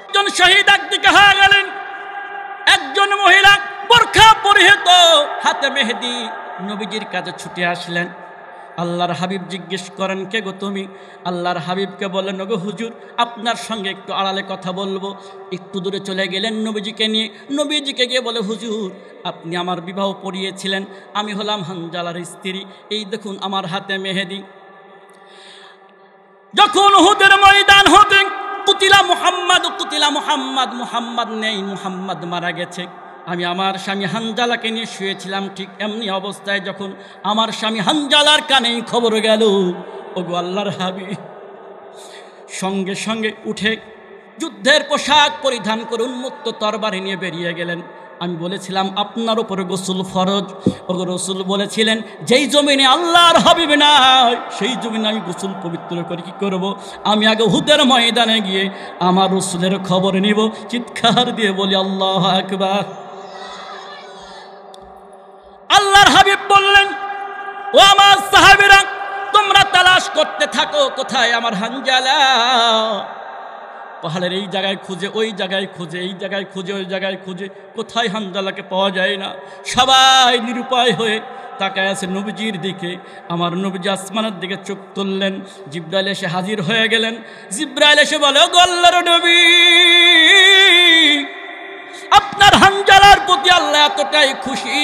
একজন শহীদ একদিকে হয়ে গেলেন, একজন মহিলা বোরখা পরিহিত, হাতে মেহেদি, নবীজির কাছে ছুটে আসলেন। আল্লাহর হাবিব জিজ্ঞেস করেন, কে গো তুমি? আল্লাহর হাবিবকে বলেন, ওগো হুজুর, আপনার সঙ্গে একটু আড়ালে কথা বলবো। একটু দূরে চলে গেলেন নবীজিকে নিয়ে। নবীজিকে গিয়ে বলে, হুজুর, আপনি আমার বিবাহ পড়িয়েছিলেন, আমি হলাম হানজালার স্ত্রী, এই দেখুন আমার হাতে মেহেদি। যখন উহুদের ময়দান হতে কুতিলা মুহাম্মদ নেই, মুহাম্মদ মারা গেছে। আমি আমার স্বামী হানজালাকে নিয়ে শুয়েছিলাম, ঠিক এমনি অবস্থায় যখন আমার স্বামী হানজালার কানেই খবর গেল, ওগো আল্লাহর হাবিব সঙ্গে সঙ্গে উঠে যুদ্ধের পোশাক পরিধান করে উন্মুক্ত তরবারি নিয়ে বেরিয়ে গেলেন। আমি বলেছিলাম আপনার উপরে গোসল ফরজ। ওগো রাসূল বলেছিলেন, যেই জমিনে আল্লাহর হাবিব নাই সেই জমিনে আমি গোসল পবিত্র করে কি করব? আমি আগে উহুদের ময়দানে গিয়ে আমার রাসূলের খবর নিব। চিৎকার দিয়ে বলি আল্লাহু আকবার। আল্লাহর হাবিব বললেন, ও আমার সাহাবীরা, তোমরা তালাশ করতে থাকো, কোথায় আমার হানজালা? পাহাড়ের এই জায়গায় খুঁজে, ওই জায়গায় খুঁজে, এই জায়গায় খুঁজে, ওই জায়গায় খুঁজে, কোথায় হানজালাকে পাওয়া যায় না। সবাই নিরুপায় হয়ে তাকায় আছে নবীজির দিকে। আমার নবীজি আসমানের দিকে চোখ তুললেন, জিব্রাইল এসে হাজির হয়ে গেলেন। জিব্রাইল এসে বলে, ও আল্লাহর নবী, আপনার হানজালার প্রতি আল্লাহ এতটাই খুশি,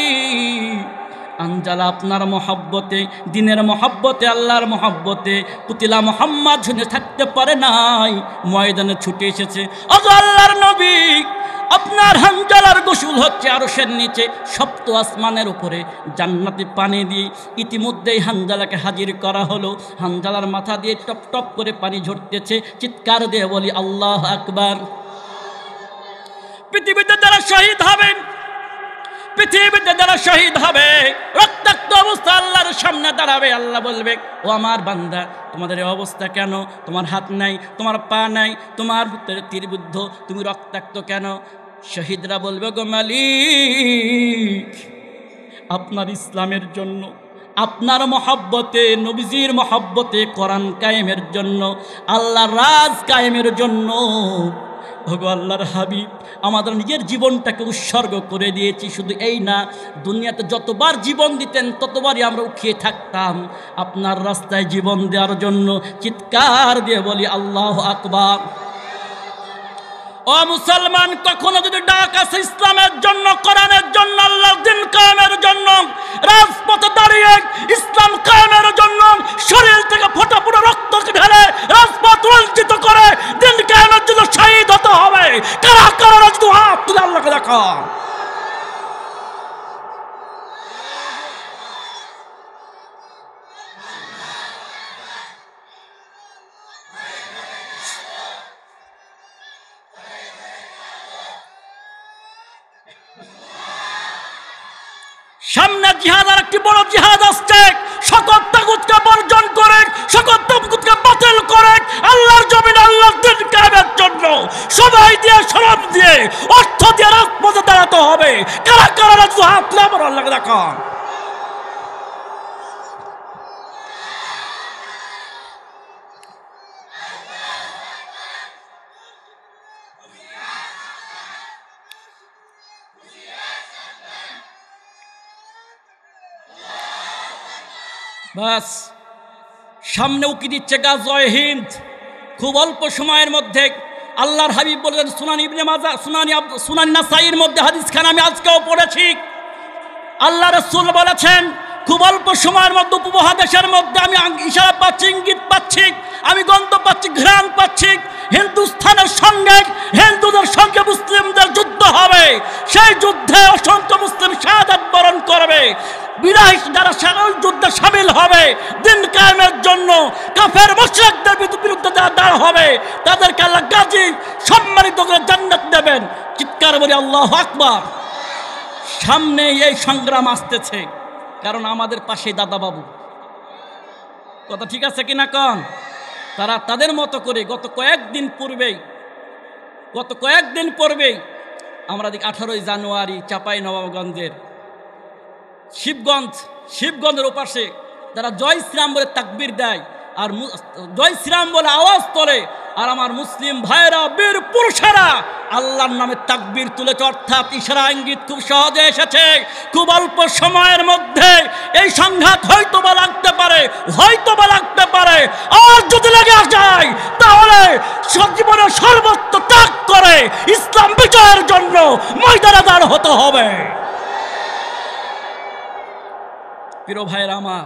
হানজালা আপনার মহব্বতে, দিনের মহব্বতে, আল্লাহর মহব্বতে পুতিলা মোহাম্মদ শুনে থাকতে পারে নাই, ময়দানে ছুটে এসেছে। ওগো আল্লাহর নবী, আপনার হানজালার গোসল হচ্ছে আরশের নিচে, সপ্ত আসমানের উপরে জান্নাতি পানি দিয়ে। ইতিমধ্যেই হানজালাকে হাজির করা হলো। হানজালার মাথা দিয়ে টপ টপ করে পানি ঝরতেছে। চিৎকার দিয়ে বলি আল্লাহু আকবার। পৃথিবীতে যারা শহীদ হবেন, পৃথিবীতে যারা শহীদ হবে, রক্তাক্ত অবস্থা আল্লাহর সামনে দাঁড়াবে, আল্লাহ বলবে, ও আমার বান্দা, তোমাদের এই অবস্থা কেন? তোমার হাত নাই, তোমার পা নাই, তোমার ভিতরে তীরবিদ্ধ, তুমি রক্তাক্ত কেন? শহীদরা বলবে, গো মালিক, আপনার ইসলামের জন্য, আপনার মহব্বতে, নবীজির মহব্বতে, কোরআন কায়েমের জন্য, আল্লাহর রাজ কায়েমের জন্য, ওগো আল্লাহর হাবিব, আমাদের নিজের জীবনটাকে উৎসর্গ করে দিয়েছি। শুধু এই না, দুনিয়াতে যতবার জীবন দিতেন ততবারই আমরা উঠিয়ে থাকতাম আপনার রাস্তায় জীবন দেওয়ার জন্য। চিৎকার দিয়ে বলি আল্লাহু আকবার। ও মুসলমান, কখনো যদি ডাক আছে ইসলামের জন্য, কোরআনের জন্য, আল্লাহর দ্বীন কায়েমের জন্য, রাজপথে দাঁড়িয়ে ইসলাম কায়েমের জন্য শরীর থেকে ফোঁটা ফোঁটা রক্তকে ঢেলে রাজপথ রঞ্জিত করে দ্বীন কায়েমের জন্য শহীদ হতে হবে, কারা কারা রাজু হাত তুলে আল্লাহকে দেখা। সামনে জিহাদ, আর একটি বড় জিহাদ আসছে। সকল তাগুতকে বর্জন করে, সকল তাগুতকে বাতিল করে আল্লাহর জমিনে আল্লাহর দ্বীন কায়েমের জন্য সবাই দিয়ে, শরব দিয়ে, অর্থ দিয়ে রাজপথে দাঁড়াতে হবে। কারা কারা রাজু হাত তুলে আমার আল্লাহকে দেখান। বাস সামনে উকি দিচ্ছে গাজওয়ে হিন্দ। খুব অল্প সময়ের মধ্যে আল্লাহর হাবিব বলেন, সুনান ইবনে মাজাহ, সুনান নাসাইর মধ্যে হাদিসখানা আমি আজকেও পড়েছি। আল্লাহ রাসূল বলেছেন, খুব অল্প সময়ের মধ্যে উপমহাদেশের মধ্যে আমি ইশারা পাচ্ছি, ইঙ্গিত পাচ্ছি, আমি গন্ধ পাচ্ছি, ঘ্রাণ পাচ্ছি, হিন্দুস্থানের সঙ্গে, হিন্দুদের সঙ্গে মুসলিমদের যুদ্ধ হবে। সেই যুদ্ধে অসংখ্য মুসলিম শাহাদাত বরণ করবে। বিরাট যারা ওই যুদ্ধে সামিল হবে দ্বীন কায়েমের জন্য, কাফের মুশরিকদের বিরুদ্ধে যারা দাঁড় হবে, তাদেরকে আল্লাহ গাজী সম্মানিত করে জান্নাত দেবেন। চিৎকার বলি আল্লাহু আকবার। সামনে এই সংগ্রাম আসতেছে, কারণ আমাদের পাশে দাদা বাবু, কথা ঠিক আছে কিনা কন? তারা তাদের মতো করে গত কয়েকদিন পূর্বেই আমরা দেখি 18 জানুয়ারি চাঁপাইনবাবগঞ্জের শিবগঞ্জের ওপাশে তারা জয় শ্রীরাম বলে তাকবীর দেয়, আর জয় শ্রীরাম বলে আওয়াজ তোলে, আর আমার মুসলিম ভাইয়েরা, বীর পুরুষেরা আল্লাহর নামে তাকবীর তুলেছে। অর্থাৎ ইশারা ইঙ্গিত খুব সহজে এসেছে। খুব অল্প সময়ের মধ্যে এই সংঘাত হয়তোবা লাগতে পারে, আর যদি লেগে যায় তাহলে জীবনের সর্বোচ্চ ত্যাগ করে ইসলাম বিজয়ের জন্য ময়দানে দাঁড় হতে হবে। প্রিয় ভাইয়েরা আমার,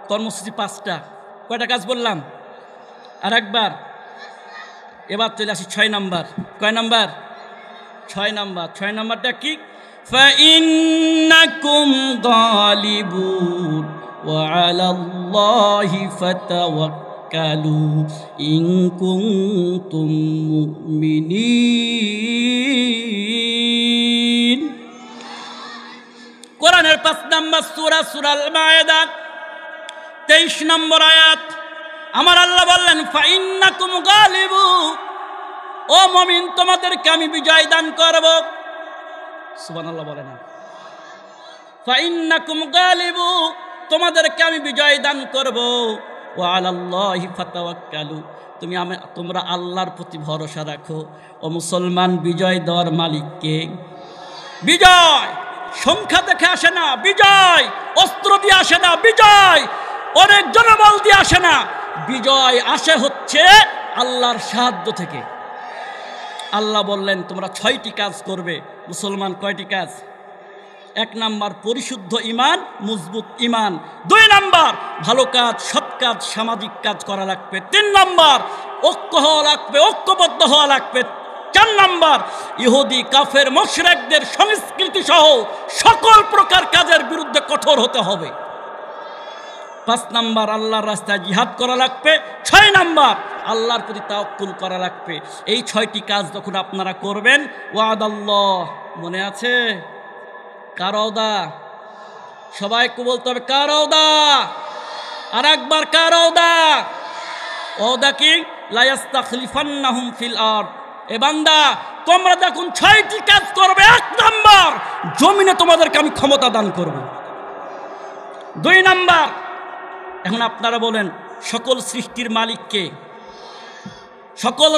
কর্মসূচি 5টা, কয়টা কাজ বললাম? আর একবার, এবার চলে আসি 6 নাম্বার। কয় নাম্বার? 6 নাম্বার। 6 নাম্বারটা কি? ফাইন্নাকুম গালিবুন ওয়া আলাল্লাহি ফাতাওয়াক্কালু ইন কুনতুম মুমিনিন। কোরআনের 5 নম্বর সূরা আল মায়েদা 23 নম্বর আয়াত। আমার আল্লাহ বললেন, ফাইন্নাকুম গালিবু, ও মুমিন, তোমাদেরকে আমি বিজয় দান করব। সুবহানাল্লাহ বলে না? ফাইন্নাকুম গালিবু, তোমাদেরকে আমি বিজয় দান করব। ওয়া আলাল্লাহি ফাতাওয়াক্কালু, তোমরা আল্লাহর প্রতি ভরসা রাখো। ও মুসলমান, বিজয় দেওয়ার মালিক কে? বিজয় সংখ্যা দেখে আসে না, বিজয় অস্ত্র দিয়ে আসে না, বিজয় অনেক জনবল দিয়ে আসে না, বিজয় আসে হচ্ছে আল্লাহর সাহায্য থেকে। আল্লাহ বললেন, তোমরা 6টি কাজ করবে। মুসলমান, কয়টি কাজ? এক নাম্বার পরিশুদ্ধ ইমান, মজবুত ইমান। 2 নাম্বার ভালো কাজ, সৎ কাজ, সামাজিক কাজ করা লাগবে। 3 নাম্বার ঐক্য হওয়া লাগবে, ঐক্যবদ্ধ হওয়া লাগবে। 4 নাম্বার ইহুদি কাফের মুশরিকদের সংস্কৃতি সহ সকল প্রকার কাজের বিরুদ্ধে কঠোর হতে হবে। 5 নাম্বার আল্লাহর রাস্তায় জিহাদ করা লাগবে। 6 নাম্বার আল্লাহর প্রতি তাওয়াক্কুল করা লাগবে। এই 6টি কাজ যখন আপনারা করবেন, ওয়াদাল্লাহ, মনে আছে কার ওয়াদা? সবাইকে বলতে হবে কার ওয়াদা? আর একবার কার ওয়াদা? ওয়াদা কি? লা ইস্তাখলিফান্নাহুম ফিল আরদ। এ বান্দা, তোমরা যখন 6টি কাজ করবে, 1 নাম্বার জমিনে তোমাদেরকে আমি ক্ষমতা দান করব। 2 নাম্বার, এখন আপনারা বলেন সকল সৃষ্টির মালিক কে? সকল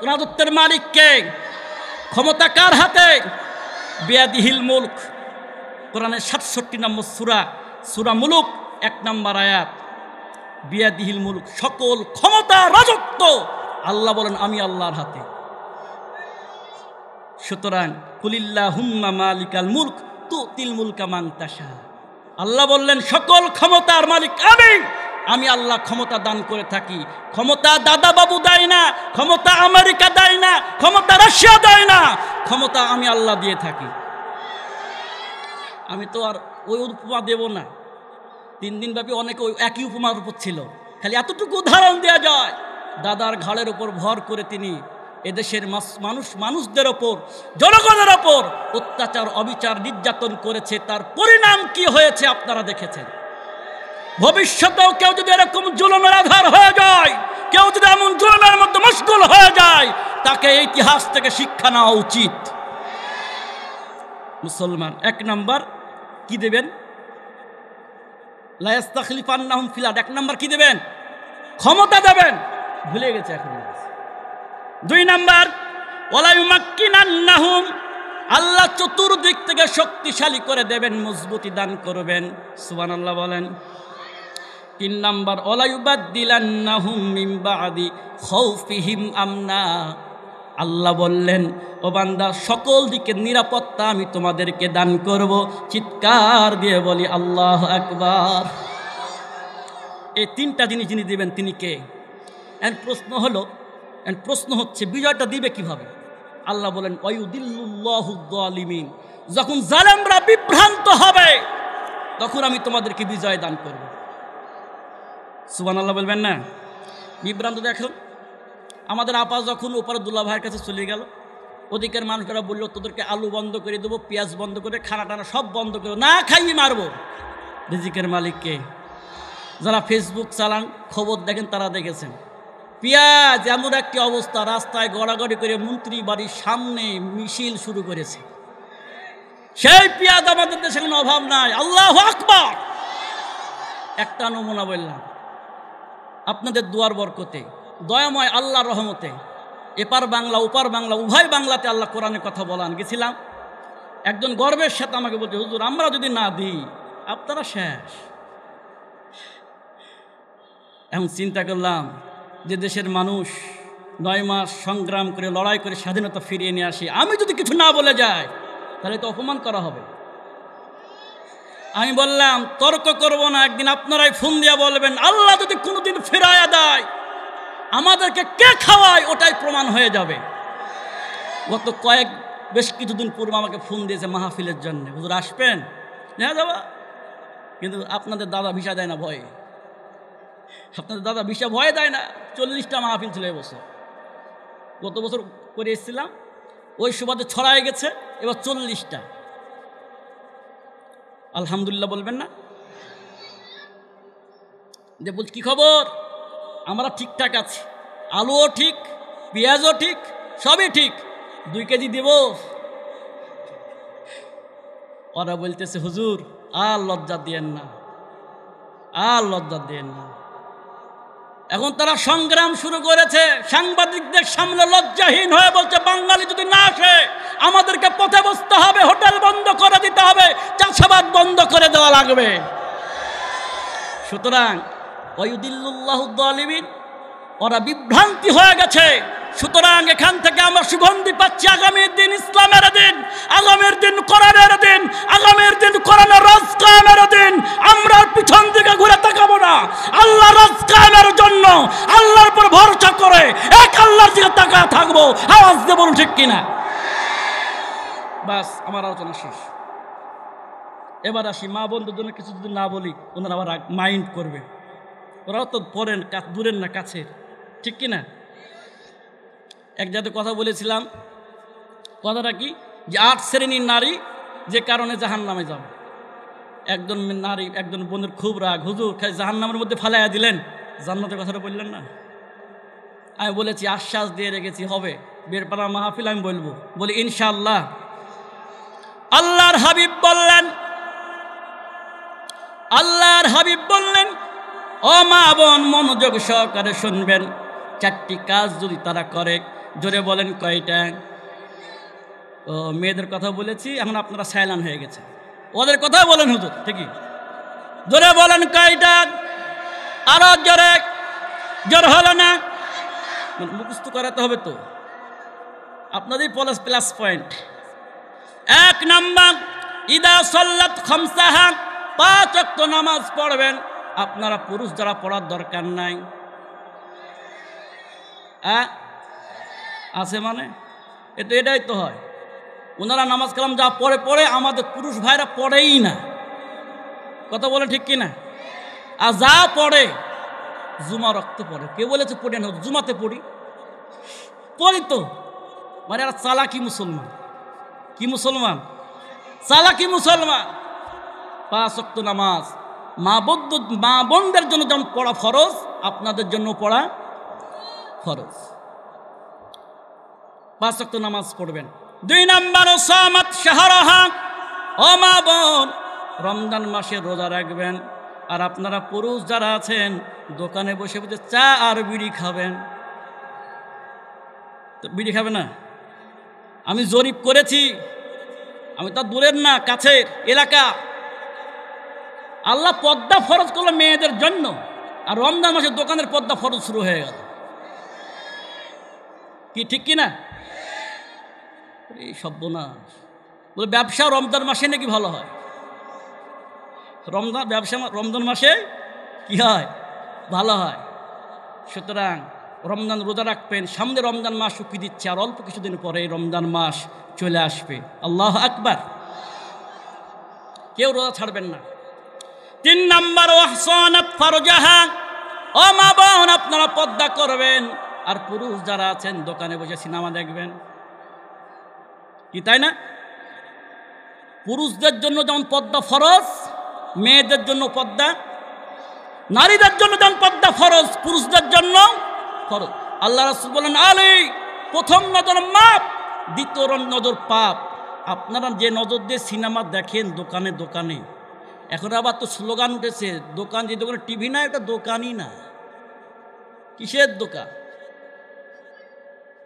রাজত্বের মালিক কে? ক্ষমতা কার হাতে? বিয়াদিহিল মুলক। কোরআনের 67 নম্বর সূরা, সূরা মুলক 1 নম্বর আয়াত। বিয়াদিহিল মুলক, সকল ক্ষমতা রাজত্ব আল্লাহ বলেন আমি আল্লাহর হাতে। সুতরাং কুলিল্লাহুম্মা মালিকাল মুলক তুতিল মুলকা মান তাশা। আল্লাহ বললেন সকল ক্ষমতার মালিক আমি আল্লাহ ক্ষমতা দান করে থাকি। ক্ষমতা দাদা বাবু দেয় না, ক্ষমতা আমেরিকা দেয় না, ক্ষমতা রাশিয়া দেয় না, ক্ষমতা আমি আল্লাহ দিয়ে থাকি। আমি তো আর ওই উপমা দেব না, 3 দিন ব্যাপী অনেকে ওই একই উপমার উপর ছিল। খালি এতটুকু উদাহরণ দেওয়া যায়, দাদার ঘাড়ের উপর ভর করে তিনি এদেশের মানুষদের ওপর, জনগণের ওপর অত্যাচার, অবিচার, নির্যাতন করেছে। তার পরিণাম কি হয়েছে আপনারা দেখেছেন। ভবিষ্যতেও কেউ যদি এরকম জুলুমের আধার হয়ে যায়, কেউ যদি এমন জুলুমের মধ্যে মশগুল হয়ে যায়, তাকে ইতিহাস থেকে শিক্ষা নেওয়া উচিত। মুসলমান 1 নাম্বার কি দেবেন? লা ইস্তাখলিফান্নাহুম ফিল আরদ। 1 নাম্বার কি দেবেন? ক্ষমতা দেবেন। ভুলে গেছে এখন। 2 নাম্বার ওয়ালা ইউমাক্কিনান্নাহুম, আল্লাহ চতুর্দিক থেকে শক্তিশালী করে দেবেন, মজবুতি দান করবেন। সুবহানাল্লাহ বলেন। 3 নাম্বার ওয়ালা ইউবাদদিলান্নাহুম মিন বাদি খাউফিহিম আমনা, আল্লাহ বললেন ও বান্দা সকল দিকের নিরাপত্তা আমি তোমাদেরকে দান করব। চিৎকার দিয়ে বলি আল্লাহু আকবার। এই 3টা জিনিস যিনি দিবেন তিনি কে? প্রশ্ন হচ্ছে বিজয়টা দিবে কিভাবে? আল্লাহ বলেন ওয়ায়ুদিল্লুল্লাহু যালিমিন, যখন জালেমরা বিভ্রান্ত হবে তখন আমি তোমাদেরকে বিজয় দান করব। সুবহানাল্লাহ বলবেন না? বিভ্রান্ত দেখুন, আমাদের আপা যখন ওপারে দুলা ভাইয়ের কাছে চলে গেল, ওদিকের মানুষরা বলল তোদেরকে আলু বন্ধ করে দেবো, পেঁয়াজ বন্ধ করে, খানা টানা সব বন্ধ করে, না খাইয়ে মারবো। রিজিকের মালিককে যারা ফেসবুক চালান, খবর দেখেন, তারা দেখেছেন পেঁয়াজ এমন একটি অবস্থা, রাস্তায় গড়াগড়ি করে মন্ত্রী বাড়ির সামনে মিছিল শুরু করেছে। সেই পেঁয়াজ আমাদের দেশে কোনো অভাব নাই। আল্লাহু আকবার। একটা নমুনা বললাম, আপনাদের দুয়ার বরকতে, দয়াময় আল্লাহর রহমতে এপার বাংলা ওপার বাংলা উভয় বাংলাতে আল্লাহ কোরআনের কথা বলান গেছিলাম। একজন গর্বের সাথে আমাকে বলছে, হুজুর আমরা যদি না দিই আপনারা শেষ। এখন চিন্তা করলাম যে দেশের মানুষ 9 মাস সংগ্রাম করে লড়াই করে স্বাধীনতা ফিরিয়ে নিয়ে আসে, আমি যদি কিছু না বলে যাই তাহলে তো অপমান করা হবে। আমি বললাম তর্ক করব না, একদিন আপনারাই ফোন দিয়া বলবেন আল্লাহ যদি কোনোদিন ফেরায়া দেয় আমাদেরকে কে খাওয়ায়, ওটাই প্রমাণ হয়ে যাবে। বেশ কিছুদিন পূর্বে আমাকে ফোন দিয়েছে মাহফিলের জন্য, হুজুর আসবেন? হ্যাঁ যাবা, কিন্তু আপনাদের দাদা ভিসা দেয় না ভয়ে। আপনাদের দাদা ভিসা ভয় দেয় না। 40টা মাহফিল ছিল এবছর, গত বছর করে এসেছিলাম, ওই সুবাদে ছড়ায় গেছে, এবার 40টা। আলহামদুলিল্লাহ বলবেন না? যে বল কি খবর, আমরা ঠিকঠাক আছি, আলুও ঠিক, পেঁয়াজও ঠিক, সবই ঠিক, 2 কেজি দেব। ওরা বলতেছে হুজুর আর লজ্জা দিয়েন না, আর লজ্জা দিয়েন না। এখন তারা সংগ্রাম শুরু করেছে, সাংবাদিকদের সামনে লজ্জাহীন হয়ে বলছে বাঙালি যদি না আসে আমাদেরকে পথে বসতে হবে, হোটেল বন্ধ করে দিতে হবে, চাষাবাদ বন্ধ করে দেওয়া লাগবে। সুতরাং ওয়ায়ুদিল্লুল্লাহু যালিমিন, ওরা বিভ্রান্তি হয়ে গেছে, সুতরাং এখান থেকে আমরা সুগন্ধি পাচ্ছি আগামীর দিন ইসলামের দিন, আগামীর দিন কোরআনের দিন, আগামীর দিন কোরআনের রাজ কায়েমের দিন। আমরা পিছন দিকে ঘুরে তাকাবো না। আল্লাহ রাজ কায়েমের জন্য আল্লাহর উপর ভরসা করে এক আল্লাহর দিকে তাকায় থাকবো। আওয়াজ দিয়ে বলুন ঠিক কিনা? বাস, আমার আলোচনা শেষ। এবার আসি মা বোনদের জন্য কিছু যদি না বলি ওনারা আবার মাইন্ড করবে। ওরাও তো পড়েন, দূরের না কাছের, ঠিক কিনা? এক জায়গায় কথা বলেছিলাম, কথাটা কি যে 8 শ্রেণীর নারী যে কারণে জাহান্নামে যাবে। একজন নারী, একজন বোনের খুব রাগ, হুজুর খালি জাহান্নামের মধ্যে ফালাইয়া দিলেন, জান্নাতের কথাটা বললেন না। আমি বলেছি আশ্বাস দিয়ে রেখেছি হবে, বেরপাড়া মাহফিল আমি বলবো, বলি ইনশাআল্লাহ। আল্লাহর হাবিব বললেন ও মা বোন মনোযোগ সহকারে শুনবেন, 4টি কাজ যদি তারা করে, জোরে বলেন কয়টা? ও মেয়েদের কথা বলেছি, এখন আপনারা সাইলান হয়ে গেছে, ওদের কথা বলেন হুজুর, ঠিকই, জোরে বলেন কয়টা? আরো জোরে, জোর হলো না, মুখস্থ করাতে হবে তো আপনাদের প্লাস পয়েন্ট। 1 নাম্বার, ইদা সাল্লাত খামসাহা, 5 ওয়াক্ত নামাজ পড়বেন। আপনারা পুরুষ যারা পড়ার দরকার নাই, আছে মানে এটাই তো হয়। ওনারা নামাজ কালাম যা পড়ে আমাদের পুরুষ ভাইরা পড়েই না, কথা বলে ঠিক কিনা? আর যা পড়ে জুমা রক্ত পড়ে। কে বলেছে পড়ে না? জুমাতে পড়ি তো, মানে আর চালাকি মুসলমান। কি মুসলমান? চালাকি মুসলমান। 5 ওয়াক্ত নামাজ মা বোনদের জন্য যেমন পড়া ফরজ, আপনাদের জন্য পড়া ফরজ। 5 ওয়াক্ত নামাজ পড়বেন। 2 নাম্বার, সামাত শাহরাহা, ও মা বোন রমজান মাসে রোজা রাখবেন। আর আপনারা পুরুষ যারা আছেন দোকানে বসে বসে চা আর বিড়ি খাবেন, তো বিড়ি খাবে না? আমি জরিপ করেছি, আমি তো দূরের না কাছের এলাকা। আল্লাহ পর্দা ফরজ করলো মেয়েদের জন্য, আর রমজান মাসে দোকানের পর্দা ফরজ শুরু হয়ে গেল। কি ঠিক কিনা? এই সর্বনাশ। বলে ব্যবসা রমজান মাসে নাকি ভালো হয়? রমজান মাসে কি হয়? ভালো হয়। সুতরাং রমজান রোজা রাখবেন। সামনে রমজান মাস উকি দিচ্ছে, আর অল্প কিছুদিন পরে রমজান মাস চলে আসবে। আল্লাহ আকবার। কেউ রোজা ছাড়বেন না। 3 নাম্বার, ওয়াহসানাত ফারজাহা, ও মা বোন আপনারা পর্দা করবেন। আর পুরুষ যারা আছেন দোকানে বসে সিনেমা দেখবেন, কি তাই না? পুরুষদের জন্য যেমন পর্দা ফরজ, মেয়েদের জন্য পর্দা, নারীদের জন্য যেমন পর্দা ফরজ, পুরুষদের জন্য ফরজ। আল্লাহ রাসূল বলেন, আলী প্রথম নজর মাপ, দ্বিতীয় নজর পাপ। আপনারা যে নজর দিয়ে সিনেমা দেখেন দোকানে দোকানে, এখন আবার তো স্লোগান উঠেছে, দোকান যে দোকানে টিভি না, এটা দোকানই না। কিসের দোকান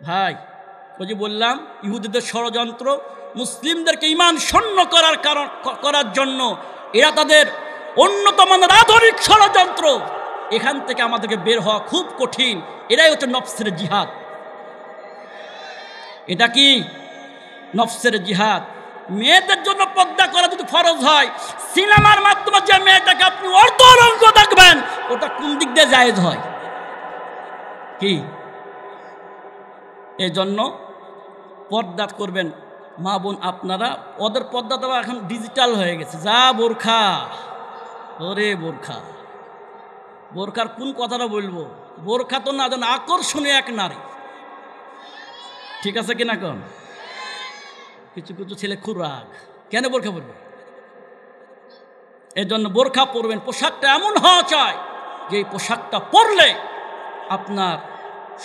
ভাই? ওই যে বললাম ইহুদিদের ষড়যন্ত্র, মুসলিমদেরকে ঈমান শূন্য করার জন্য এরা তাদের উন্নত মানের আধুনিক ষড়যন্ত্র। এখান থেকে আমাদেরকে বের হওয়া খুব কঠিন। এরাই হচ্ছে নফসের জিহাদ। এটা কি নফসের জিহাদ? মেয়েদের জন্য পর্দা করা যদি ফরজ হয়, সিনেমার মাধ্যমে যে মেয়েটাকে আপনি অর্ধরঙ্গ দেখবেন, ওটা কোন দিক দিয়ে জায়েজ হয়? কি এই জন্য পর্দা করবেন মা বোন আপনারা। ওদের পর্দা দেওয়া এখন ডিজিটাল হয়ে গেছে। যা বোরখা, ওরে বোরখা, বোরখার কোন কথাটা বলবো? বোরখা তো না যেন আকর্ষণীয় এক নারী, ঠিক আছে কিনা? কোন কিছু কিছু ছেলে খুব রাগ, কেন বোরখা পরবে? এই জন্য বোরখা পরবেন। পোশাকটা এমন হওয়া চাই যে এই পোশাকটা পরলে আপনার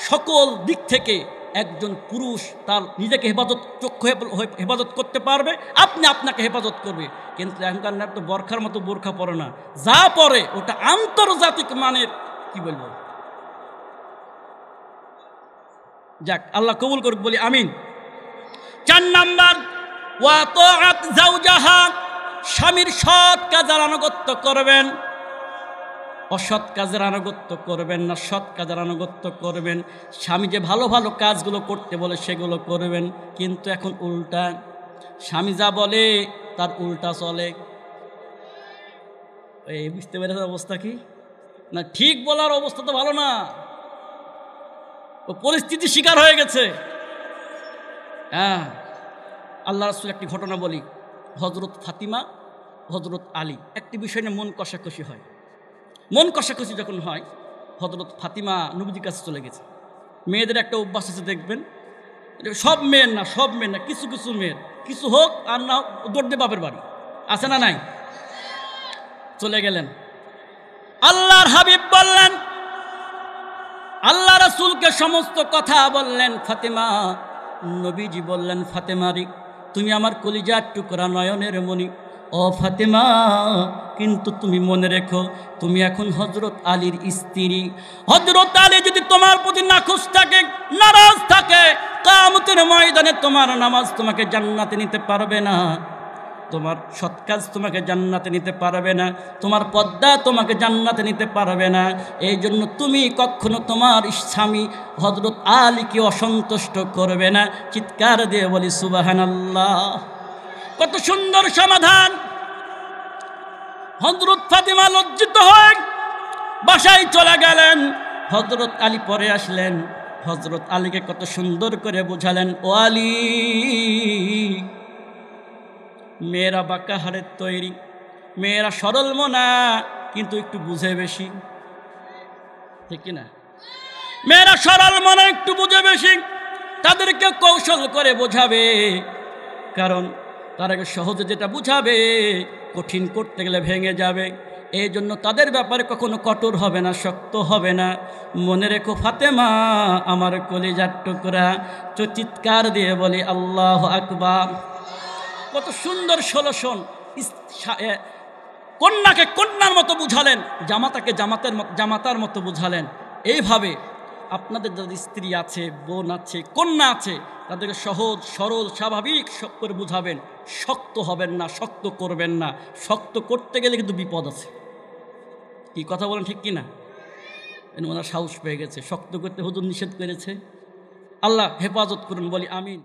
সকল দিক থেকে একজন পুরুষ তার নিজেকে হেফাজত করতে পারবে, আপনি আপনাকে হেফাজত করবে। কিন্তু এখনকার নারী তো বোরখার মতো বোরখা পরে না, যা পরে ওটা আন্তর্জাতিক মানের, কি বলবো। যাক, আল্লাহ কবুল করুক, বলি আমিন। 4 নাম্বার, ওয়া তাআত জাওজাহা, স্বামীর সৎ কাজের আনুগত্য করবেন। অসৎ কাজের আনুগত্য করবেন না, সৎ কাজের আনুগত্য করবেন। স্বামী যে ভালো ভালো কাজগুলো করতে বলে সেগুলো করবেন। কিন্তু এখন উল্টা, স্বামী যা বলে তার উল্টা চলে। এই বুঝতে পেরেছেন অবস্থা কি না? ঠিক বলার অবস্থা তো ভালো না, ও পরিস্থিতি শিকার হয়ে গেছে। হ্যাঁ, আল্লাহ রাসূল একটি ঘটনা বলি। হযরত ফাতিমা, হযরত আলী একটি বিষয় নিয়ে মন কষাকষি হয়। মন কষাকষি যখন হয়, হযরত ফাতিমা নবীজির কাছে চলে গেছে। মেয়েদের একটা অভ্যাস আছে দেখবেন, সব মেয়ের না, সব মেয়ের না, কিছু কিছু মেয়ের, কিছু হোক আর না দৌড় দিয়ে বাপের বাড়ি, আছে না নাই? চলে গেলেন। আল্লাহর হাবিব বললেন, আল্লাহ রাসূলকে সমস্ত কথা বললেন। ফাতেমা, নবীজি বললেন, ফাতেমারি তুমি আমার কলিজার টুকরা, নয়নের মণি। ও ফাতেমা, কিন্তু তুমি মনে রেখো, তুমি এখন হযরত আলীর স্ত্রী। হযরত আলী যদি তোমার প্রতি নাখুশ থাকে, নারাজ থাকে, কিয়ামতের ময়দানে তোমার নামাজ তোমাকে জান্নাতে নিতে পারবে না, তোমার সৎ কাজ তোমাকে জান্নাতে নিতে পারবে না, তোমার পর্দা তোমাকে জান্নাতে নিতে পারবে না। এই জন্য তুমি কখনো তোমার স্বামী হযরত আলীকে অসন্তুষ্ট করবে না। চিৎকার দিয়ে বলি সুবহানাল্লাহ। কত সুন্দর সমাধান! হযরত ফাতিমা লজ্জিত হয়ে বাসায় চলে গেলেন। হযরত আলী পরে আসলেন। হযরত আলীকে কত সুন্দর করে বুঝালেন, ও আলী, মেয়েরা বাঁকা হাড়ের তৈরি, মেয়েরা সরল মনা, কিন্তু একটু বুঝে বেশি, ঠিক কিনা? মেয়েরা সরল মনা, একটু বুঝে বেশি। তাদেরকে কৌশল করে বোঝাবে, কারণ তারাকে সহজে যেটা বুঝাবে কঠিন করতে গেলে ভেঙে যাবে। এই জন্য তাদের ব্যাপারে কখনো কঠোর হবে না, শক্ত হবে না। মনে রেখো ফাতেমা, আমার কলিজার টুকরা। চিৎকার দিয়ে বলি আল্লাহু আকবার। কত সুন্দর সলিউশন! কন্যাকে কন্যার মতো বুঝালেন, জামাতাকে জামাতার মতো বুঝালেন। এইভাবে আপনাদের যাদের স্ত্রী আছে, বোন আছে, কন্যা আছে, তাদেরকে সহজ সরল স্বাভাবিক করে বুঝাবেন। শক্ত হবেন না, শক্ত করবেন না। শক্ত করতে গেলে কিন্তু বিপদ আছে। কি কথা বলেন, ঠিক কিনা? ওনার সাহস পেয়ে গেছে, শক্ত করতে হুজুর নিষেধ করেছে। আল্লাহ হেফাজত করুন, বলি আমিন।